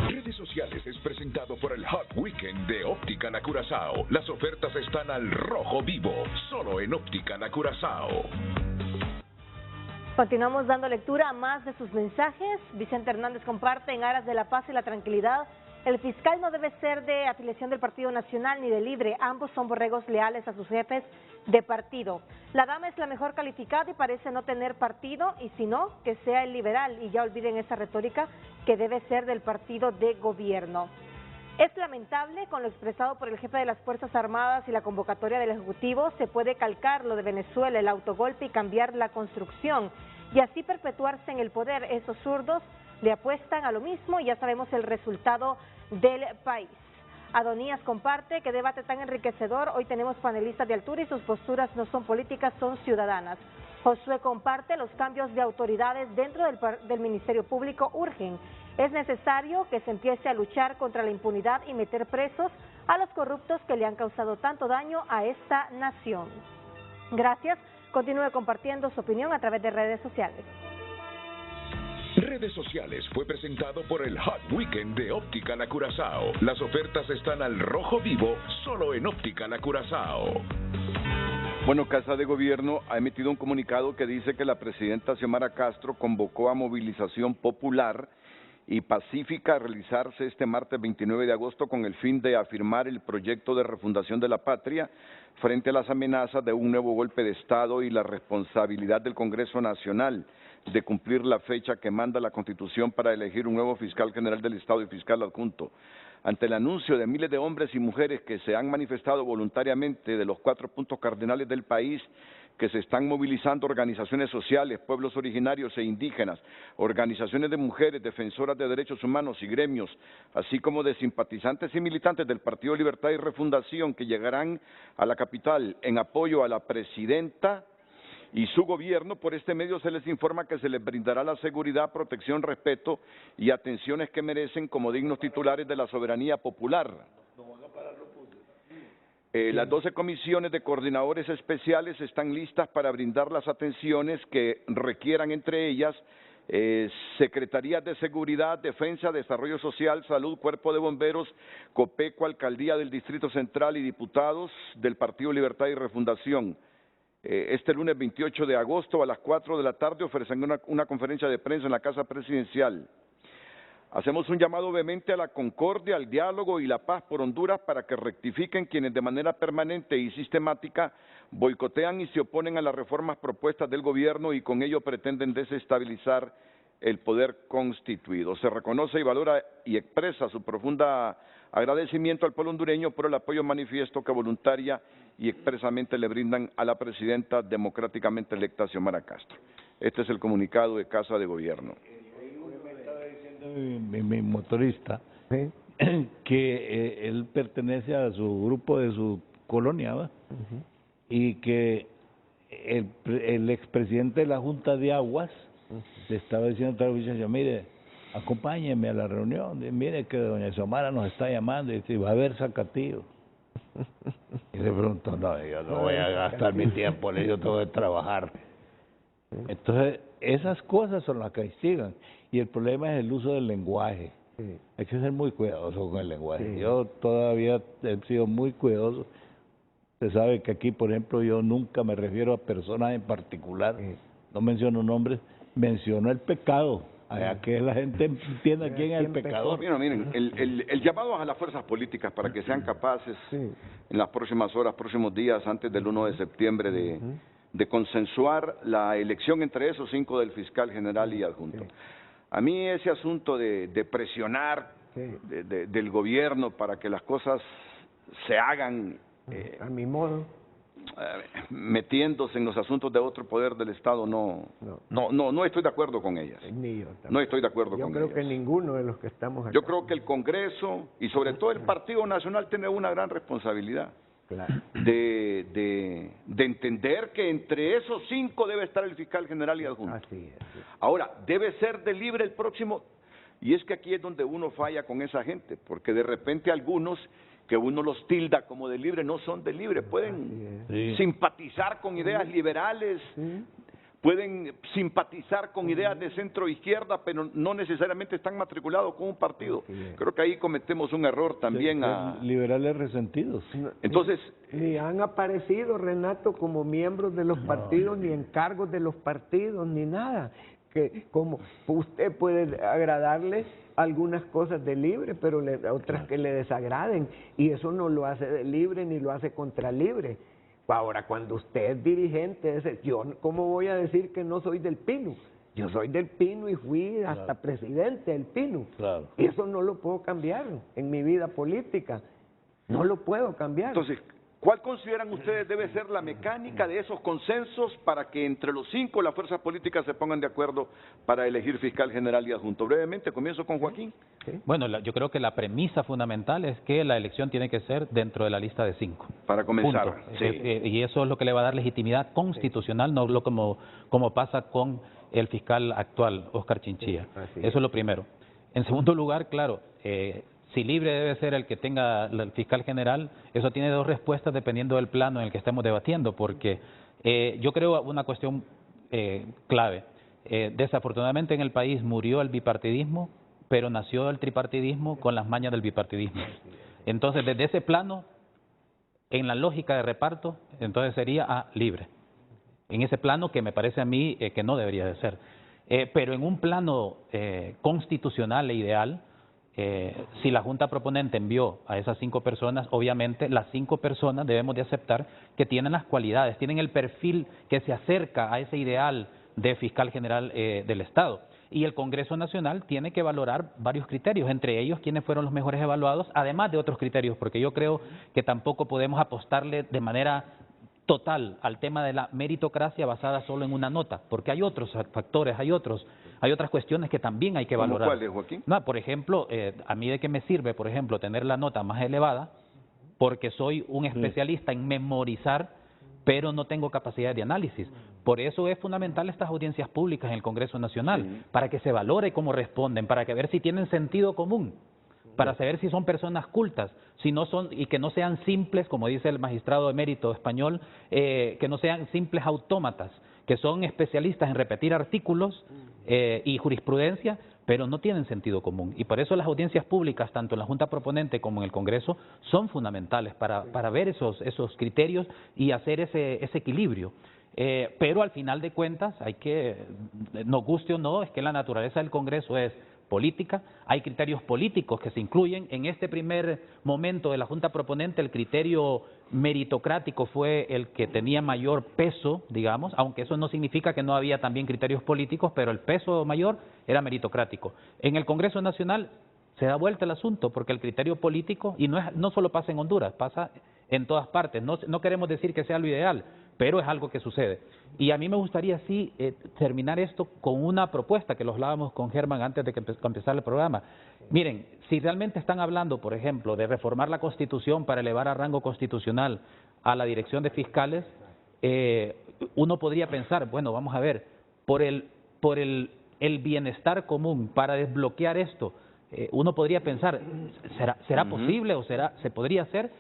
Redes sociales es presentado por el Hot Weekend de Optican Curazao. Las ofertas están al rojo vivo, solo en Optican Curazao. Continuamos dando lectura a más de sus mensajes. Vicente Hernández comparte: en aras de la paz y la tranquilidad, el fiscal no debe ser de afiliación del Partido Nacional ni de Libre. Ambos son borregos leales a sus jefes de partido. La dama es la mejor calificada y parece no tener partido, y si no, que sea el liberal, y ya olviden esa retórica que debe ser del partido de gobierno. Es lamentable, con lo expresado por el jefe de las Fuerzas Armadas y la convocatoria del Ejecutivo, se puede calcar lo de Venezuela, el autogolpe, y cambiar la construcción, y así perpetuarse en el poder. Esos zurdos le apuestan a lo mismo y ya sabemos el resultado del país. Adonías comparte: qué debate tan enriquecedor, hoy tenemos panelistas de altura y sus posturas no son políticas, son ciudadanas. Josué comparte: los cambios de autoridades dentro del Ministerio Público urgen. Es necesario que se empiece a luchar contra la impunidad y meter presos a los corruptos que le han causado tanto daño a esta nación. Gracias, continúe compartiendo su opinión a través de redes sociales. Redes sociales fue presentado por el Hot Weekend de Optican Curazao. Las ofertas están al rojo vivo, solo en Optican Curazao. Bueno, Casa de Gobierno ha emitido un comunicado que dice que la presidenta Xiomara Castro convocó a movilización popular y pacífica a realizarse este martes 29 de agosto con el fin de afirmar el proyecto de refundación de la patria frente a las amenazas de un nuevo golpe de Estado y la responsabilidad del Congreso Nacional de cumplir la fecha que manda la Constitución para elegir un nuevo fiscal general del Estado y fiscal adjunto. Ante el anuncio de miles de hombres y mujeres que se han manifestado voluntariamente de los 4 puntos cardinales del país, que se están movilizando organizaciones sociales, pueblos originarios e indígenas, organizaciones de mujeres, defensoras de derechos humanos y gremios, así como de simpatizantes y militantes del Partido Libertad y Refundación que llegarán a la capital en apoyo a la presidenta y su gobierno. Por este medio se les informa que se les brindará la seguridad, protección, respeto y atenciones que merecen como dignos titulares de la soberanía popular. Las 12 comisiones de coordinadores especiales están listas para brindar las atenciones que requieran, entre ellas Secretarías de Seguridad, Defensa, Desarrollo Social, Salud, Cuerpo de Bomberos, Copeco, Alcaldía del Distrito Central y diputados del Partido Libertad y Refundación. Este lunes 28 de agosto a las 4 de la tarde ofrecerán una conferencia de prensa en la Casa Presidencial. Hacemos un llamado vehemente a la concordia, al diálogo y la paz por Honduras para que rectifiquen quienes de manera permanente y sistemática boicotean y se oponen a las reformas propuestas del gobierno y con ello pretenden desestabilizar el poder constituido. Se reconoce y valora y expresa su profunda agradecimiento al pueblo hondureño por el apoyo manifiesto que voluntaria y expresamente le brindan a la presidenta democráticamente electa Xiomara Castro. Este es el comunicado de Casa de Gobierno. Mi motorista, ¿sí?, que él pertenece a su grupo de su colonia, ¿va? Y que el expresidente de la Junta de Aguas le estaba diciendo a la muchacha, mire, acompáñeme a la reunión, mire que doña Xiomara nos está llamando y dice, va a haber sacatío. Y le preguntó, no, yo no voy a gastar mi tiempo, yo tengo que trabajar. Entonces, esas cosas son las que instigan. Y el problema es el uso del lenguaje. Sí. Hay que ser muy cuidadoso con el lenguaje. Sí. Yo todavía he sido muy cuidadoso. Usted sabe que aquí, por ejemplo, yo nunca me refiero a personas en particular. Sí. No menciono nombres, menciono el pecado. Allá que la gente entienda quién es el pecador. Miren, el llamado a las fuerzas políticas para que sean capaces en las próximas horas, próximos días, antes del 1 de septiembre, de consensuar la elección entre esos 5 del fiscal general y adjunto. Sí. A mí ese asunto de presionar del gobierno para que las cosas se hagan a mi modo, metiéndose en los asuntos de otro poder del Estado, no estoy de acuerdo con ellas. Ni yo tampoco. No estoy de acuerdo con ellas. Yo creo que ninguno de los que estamos acá. Yo creo que el Congreso y sobre todo el Partido Nacional tiene una gran responsabilidad. Claro. De entender que entre esos 5 debe estar el fiscal general y adjunto. Así es. Ahora, debe ser de libre el próximo, y es que aquí es donde uno falla con esa gente, porque de repente algunos que uno los tilda como de libre no son de libre, pueden simpatizar con ideas liberales, pueden simpatizar con ideas de centro izquierda, pero no necesariamente están matriculados con un partido. Creo que ahí cometemos un error también. Liberales resentidos. Entonces, ni han aparecido, Renato, como miembros de los partidos, ni en cargos de los partidos, ni nada. Que como usted puede agradarle algunas cosas de libre, pero otras que le desagraden, y eso no lo hace de libre ni lo hace contra libre. Ahora, cuando usted es dirigente, yo ¿cómo voy a decir que no soy del Pino? Yo soy del Pino y fui hasta presidente del Pino. Claro. Eso no lo puedo cambiar en mi vida política. No lo puedo cambiar. Entonces, ¿cuál consideran ustedes debe ser la mecánica de esos consensos para que entre los 5 las fuerzas políticas se pongan de acuerdo para elegir fiscal general y adjunto? Brevemente, comienzo con Joaquín. Bueno, yo creo que la premisa fundamental es que la elección tiene que ser dentro de la lista de 5. Para comenzar. Y eso es lo que le va a dar legitimidad constitucional, no como pasa con el fiscal actual, Óscar Chinchilla. Eso es lo primero. En segundo lugar, claro, si libre debe ser el que tenga el fiscal general, eso tiene 2 respuestas dependiendo del plano en el que estemos debatiendo, porque yo creo una cuestión clave. Desafortunadamente en el país murió el bipartidismo, pero nació el tripartidismo con las mañas del bipartidismo. Entonces, desde ese plano, en la lógica de reparto, entonces sería libre. En ese plano que me parece a mí que no debería de ser. Pero en un plano constitucional e ideal, si la Junta Proponente envió a esas 5 personas, obviamente las 5 personas debemos de aceptar que tienen las cualidades, tienen el perfil que se acerca a ese ideal de fiscal general del Estado. Y el Congreso Nacional tiene que valorar varios criterios, entre ellos quiénes fueron los mejores evaluados, además de otros criterios, porque yo creo que tampoco podemos apostarle de manera total al tema de la meritocracia basada solo en una nota, porque hay otros factores, hay otras cuestiones que también hay que valorar. ¿Cuáles, Joaquín? No, por ejemplo, a mí de qué me sirve, por ejemplo, tener la nota más elevada, porque soy un especialista en memorizar, pero no tengo capacidad de análisis. Por eso es fundamental estas audiencias públicas en el Congreso Nacional, para que se valore cómo responden, para que ver si tienen sentido común, para saber si son personas cultas, si no son, y que no sean simples, como dice el magistrado emérito español, que no sean simples autómatas, que son especialistas en repetir artículos y jurisprudencia, pero no tienen sentido común. Y por eso las audiencias públicas, tanto en la Junta Proponente como en el Congreso, son fundamentales para ver esos criterios y hacer ese equilibrio. Pero al final de cuentas, hay que, nos guste o no, es que la naturaleza del Congreso es política, hay criterios políticos que se incluyen. En este primer momento de la Junta Proponente, el criterio meritocrático fue el que tenía mayor peso, digamos, aunque eso no significa que no había también criterios políticos, pero el peso mayor era meritocrático. En el Congreso Nacional se da vuelta el asunto, porque el criterio político, y no solo pasa en Honduras, pasa en todas partes. No queremos decir que sea lo ideal, pero es algo que sucede. Y a mí me gustaría sí terminar esto con una propuesta que lo hablábamos con Germán antes de que empezara el programa. Miren, si realmente están hablando, por ejemplo, de reformar la Constitución para elevar a rango constitucional a la dirección de fiscales, uno podría pensar, bueno, vamos a ver, por el bienestar común, para desbloquear esto, uno podría pensar, ¿será posible o se podría hacer?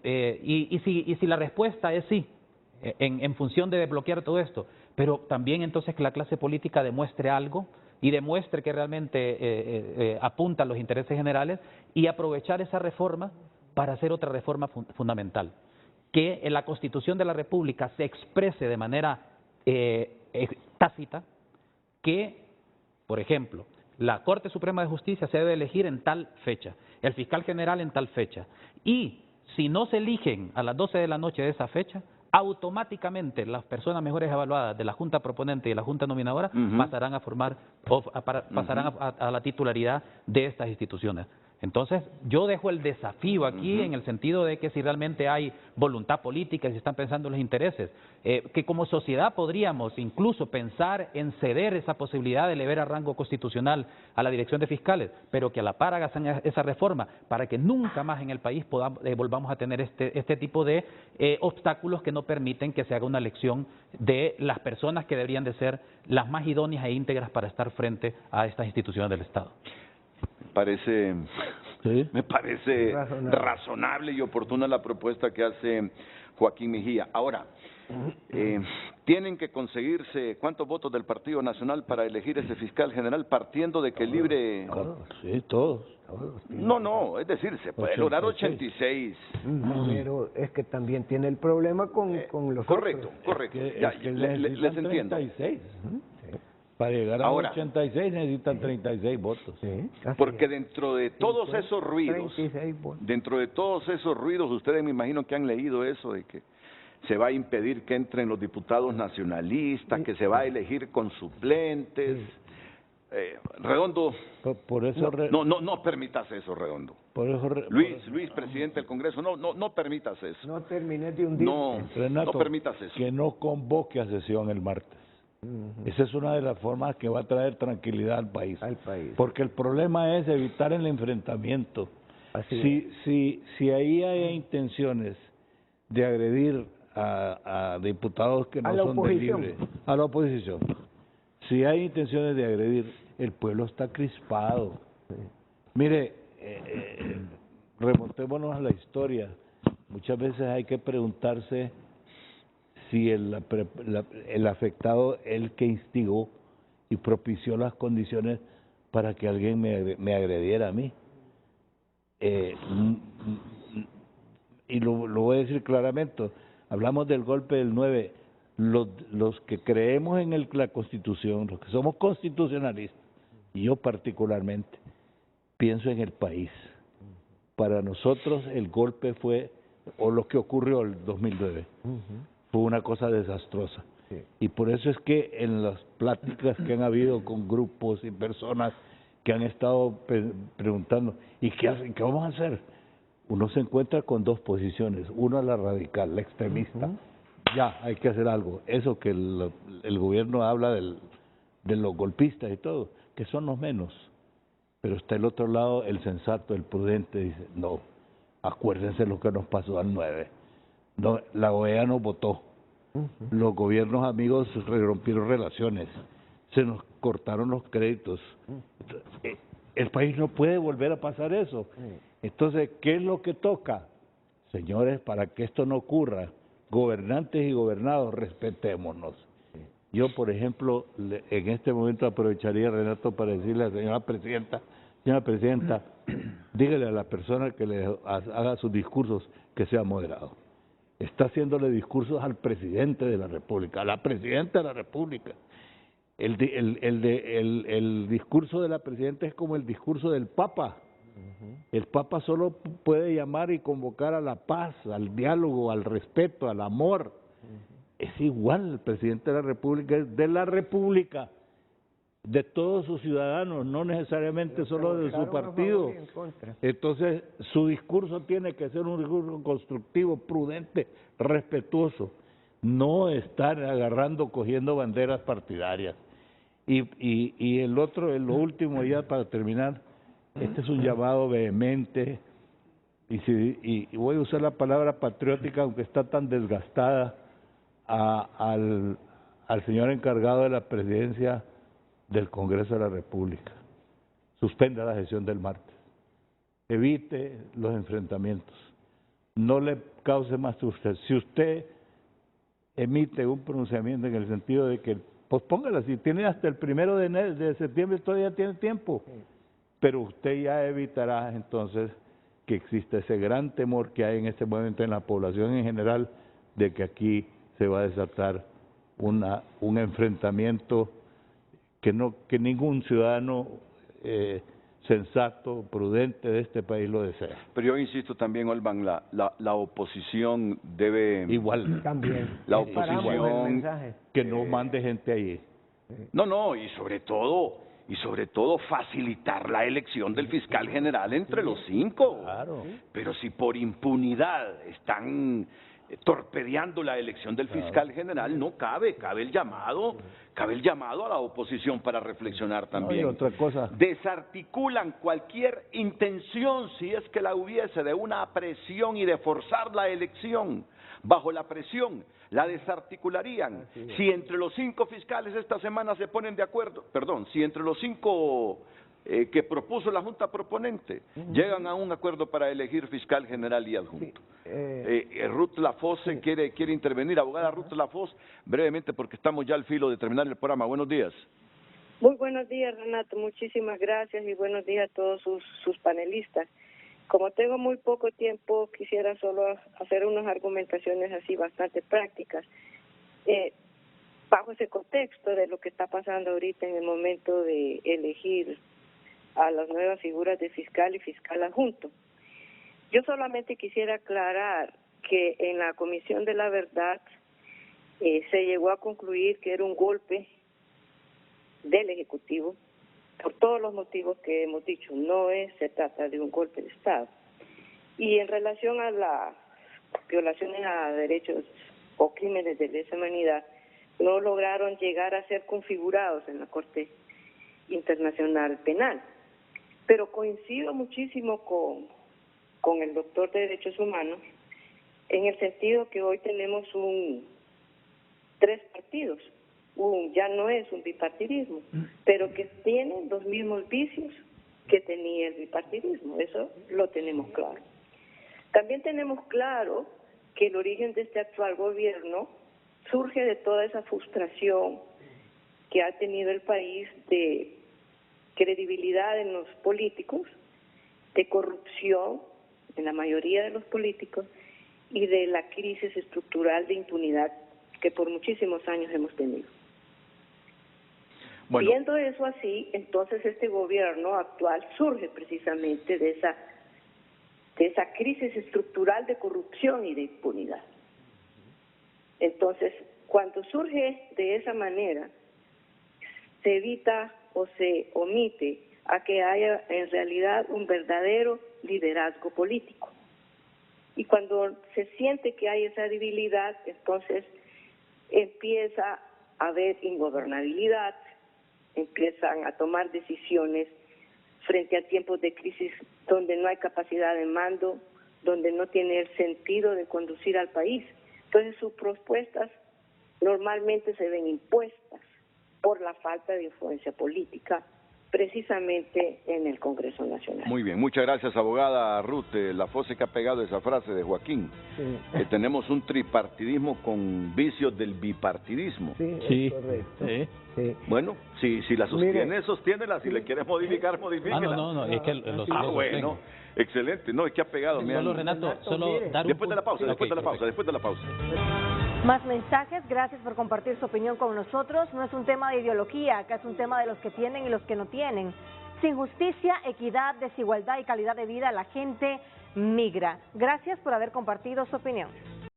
Y si la respuesta es sí, en función de desbloquear todo esto, pero también entonces que la clase política demuestre algo y demuestre que realmente apunta a los intereses generales y aprovechar esa reforma para hacer otra reforma fundamental, que en la Constitución de la República se exprese de manera tácita que, por ejemplo, la Corte Suprema de Justicia se debe elegir en tal fecha, el fiscal general en tal fecha, y si no se eligen a las 12 de la noche de esa fecha, automáticamente las personas mejores evaluadas de la Junta Proponente y de la Junta Nominadora pasarán a formar, pasarán a la titularidad de estas instituciones. Entonces, yo dejo el desafío aquí en el sentido de que si realmente hay voluntad política y si están pensando en los intereses, que como sociedad podríamos incluso pensar en ceder esa posibilidad de elevar a rango constitucional a la dirección de fiscales, pero que a la par hagan esa reforma para que nunca más en el país volvamos a tener este tipo de obstáculos que no permiten que se haga una elección de las personas que deberían de ser las más idóneas e íntegras para estar frente a estas instituciones del Estado. Me parece razonable y oportuna la propuesta que hace Joaquín Mejía. Ahora, tienen que conseguirse ¿cuántos votos del Partido Nacional para elegir ese fiscal general partiendo de que el libre... Sí, todos. No, es decir, se puede lograr 86. Pero es que también tiene el problema con los Correcto. Les entiendo. 36. Para llegar a 86 necesitan 36 votos. Sí, porque dentro de todos esos ruidos, ustedes me imagino que han leído eso de que se va a impedir que entren los diputados nacionalistas, que se va a elegir con suplentes. Redondo, por eso no permitas eso, Redondo. Luis, presidente del Congreso, no permitas eso. No termines de hundirte. Renato, no permitas eso. Que no convoque a sesión el martes. Esa es una de las formas que va a traer tranquilidad al país. Porque el problema es evitar el enfrentamiento. Si ahí hay intenciones de agredir a diputados que no son de libre, a la oposición, si hay intenciones de agredir, el pueblo está crispado. Mire, remontémonos a la historia. Muchas veces hay que preguntarse si el afectado, el que instigó y propició las condiciones para que alguien me agrediera a mí. Y lo voy a decir claramente, hablamos del golpe del 9, los que creemos en la Constitución, los que somos constitucionalistas, y yo particularmente, pienso en el país. Para nosotros el golpe fue, o lo que ocurrió el 2009, fue una cosa desastrosa. Y por eso es que en las pláticas que han habido con grupos y personas que han estado preguntando, ¿y qué vamos a hacer? Uno se encuentra con dos posiciones, una la radical, la extremista, ya hay que hacer algo. Eso que el gobierno habla de los golpistas y todo, que son los menos. Pero está el otro lado, el sensato, el prudente, dice, no, acuérdense lo que nos pasó al 9. No, la OEA nos votó, los gobiernos amigos rompieron relaciones, se nos cortaron los créditos. El país no puede volver a pasar eso. Entonces, ¿qué es lo que toca? Señores, para que esto no ocurra, gobernantes y gobernados, respetémonos. Yo, por ejemplo, en este momento aprovecharía, Renato, para decirle a la señora presidenta, dígale a la persona que le haga sus discursos que sea moderado. Está haciéndole discursos al presidente de la República, a la presidenta de la República. El discurso de la presidenta es como el discurso del Papa. El Papa solo puede llamar y convocar a la paz, al diálogo, al respeto, al amor. Es igual, el presidente de la República es de la República, de todos sus ciudadanos, no necesariamente solo de su partido. Entonces, su discurso tiene que ser un discurso constructivo, prudente, respetuoso, no estar cogiendo banderas partidarias. Y lo último ya para terminar, este es un llamado vehemente, y voy a usar la palabra patriótica, aunque está tan desgastada, al señor encargado de la presidencia del Congreso de la República. Suspenda la sesión del martes. Evite los enfrentamientos. No le cause más frustración. Si usted emite un pronunciamiento en el sentido de que, pues póngala, si tiene hasta el 1 de septiembre, todavía tiene tiempo. Pero usted ya evitará entonces que exista ese gran temor que hay en este momento en la población en general de que aquí se va a desatar un enfrentamiento que ningún ciudadano sensato, prudente de este país lo desea. Pero yo insisto también, Olvan, la oposición debe... Igual. También. La oposición... Que no mande gente ahí. No, y sobre todo facilitar la elección del fiscal general entre los 5. Claro. Pero si por impunidad están torpedeando la elección del fiscal general, no cabe el llamado a la oposición para reflexionar también. No, y otra cosa. Desarticulan cualquier intención, si es que la hubiese, de una presión y de forzar la elección. Bajo la presión, la desarticularían. Si entre los 5 fiscales esta semana se ponen de acuerdo, si entre los 5 que propuso la Junta Proponente llegan a un acuerdo para elegir fiscal general y adjunto. Ruth Lafosse quiere intervenir. Abogada Ruth Lafosse, brevemente, porque estamos ya al filo de terminar el programa. Buenos días. Muy buenos días, Renato. Muchísimas gracias y buenos días a todos sus panelistas. Como tengo muy poco tiempo, quisiera solo hacer unas argumentaciones así bastante prácticas. Bajo ese contexto de lo que está pasando ahorita en el momento de elegir a las nuevas figuras de fiscal y fiscal adjunto. Yo solamente quisiera aclarar que en la Comisión de la Verdad se llegó a concluir que era un golpe del Ejecutivo, por todos los motivos que hemos dicho. Se trata de un golpe de Estado. Y en relación a las violaciones a derechos o crímenes de lesa humanidad, no lograron llegar a ser configurados en la Corte Internacional Penal. Pero coincido muchísimo con el doctor de Derechos Humanos en el sentido que hoy tenemos 3 partidos. Ya no es un bipartidismo, pero que tienen los mismos vicios que tenía el bipartidismo. Eso lo tenemos claro. También tenemos claro que el origen de este actual gobierno surge de toda esa frustración que ha tenido el país de credibilidad en los políticos, de corrupción en la mayoría de los políticos y de la crisis estructural de impunidad que por muchísimos años hemos tenido. Bueno, viendo eso así, entonces este gobierno actual surge precisamente de esa crisis estructural de corrupción y de impunidad. Entonces, cuando surge de esa manera, se evita o se omite a que haya en realidad un verdadero liderazgo político. Y cuando se siente que hay esa debilidad, entonces empieza a haber ingobernabilidad, empiezan a tomar decisiones frente a tiempos de crisis donde no hay capacidad de mando, donde no tiene el sentido de conducir al país. Entonces sus propuestas normalmente se ven impuestas por la falta de influencia política precisamente en el Congreso Nacional. Muy bien, muchas gracias, abogada Ruth Lafosse, que ha pegado esa frase de Joaquín, que tenemos un tripartidismo con vicios del bipartidismo. Sí, correcto. Sí. Bueno, si la sostiene, sostiénela, si le quieres modificar, modifíquela. No, es que bueno, excelente, no, es que ha pegado. Solo, Renato, después de la pausa. Más mensajes, gracias por compartir su opinión con nosotros. No es un tema de ideología, acá es un tema de los que tienen y los que no tienen. Sin justicia, equidad, desigualdad y calidad de vida, la gente migra. Gracias por haber compartido su opinión.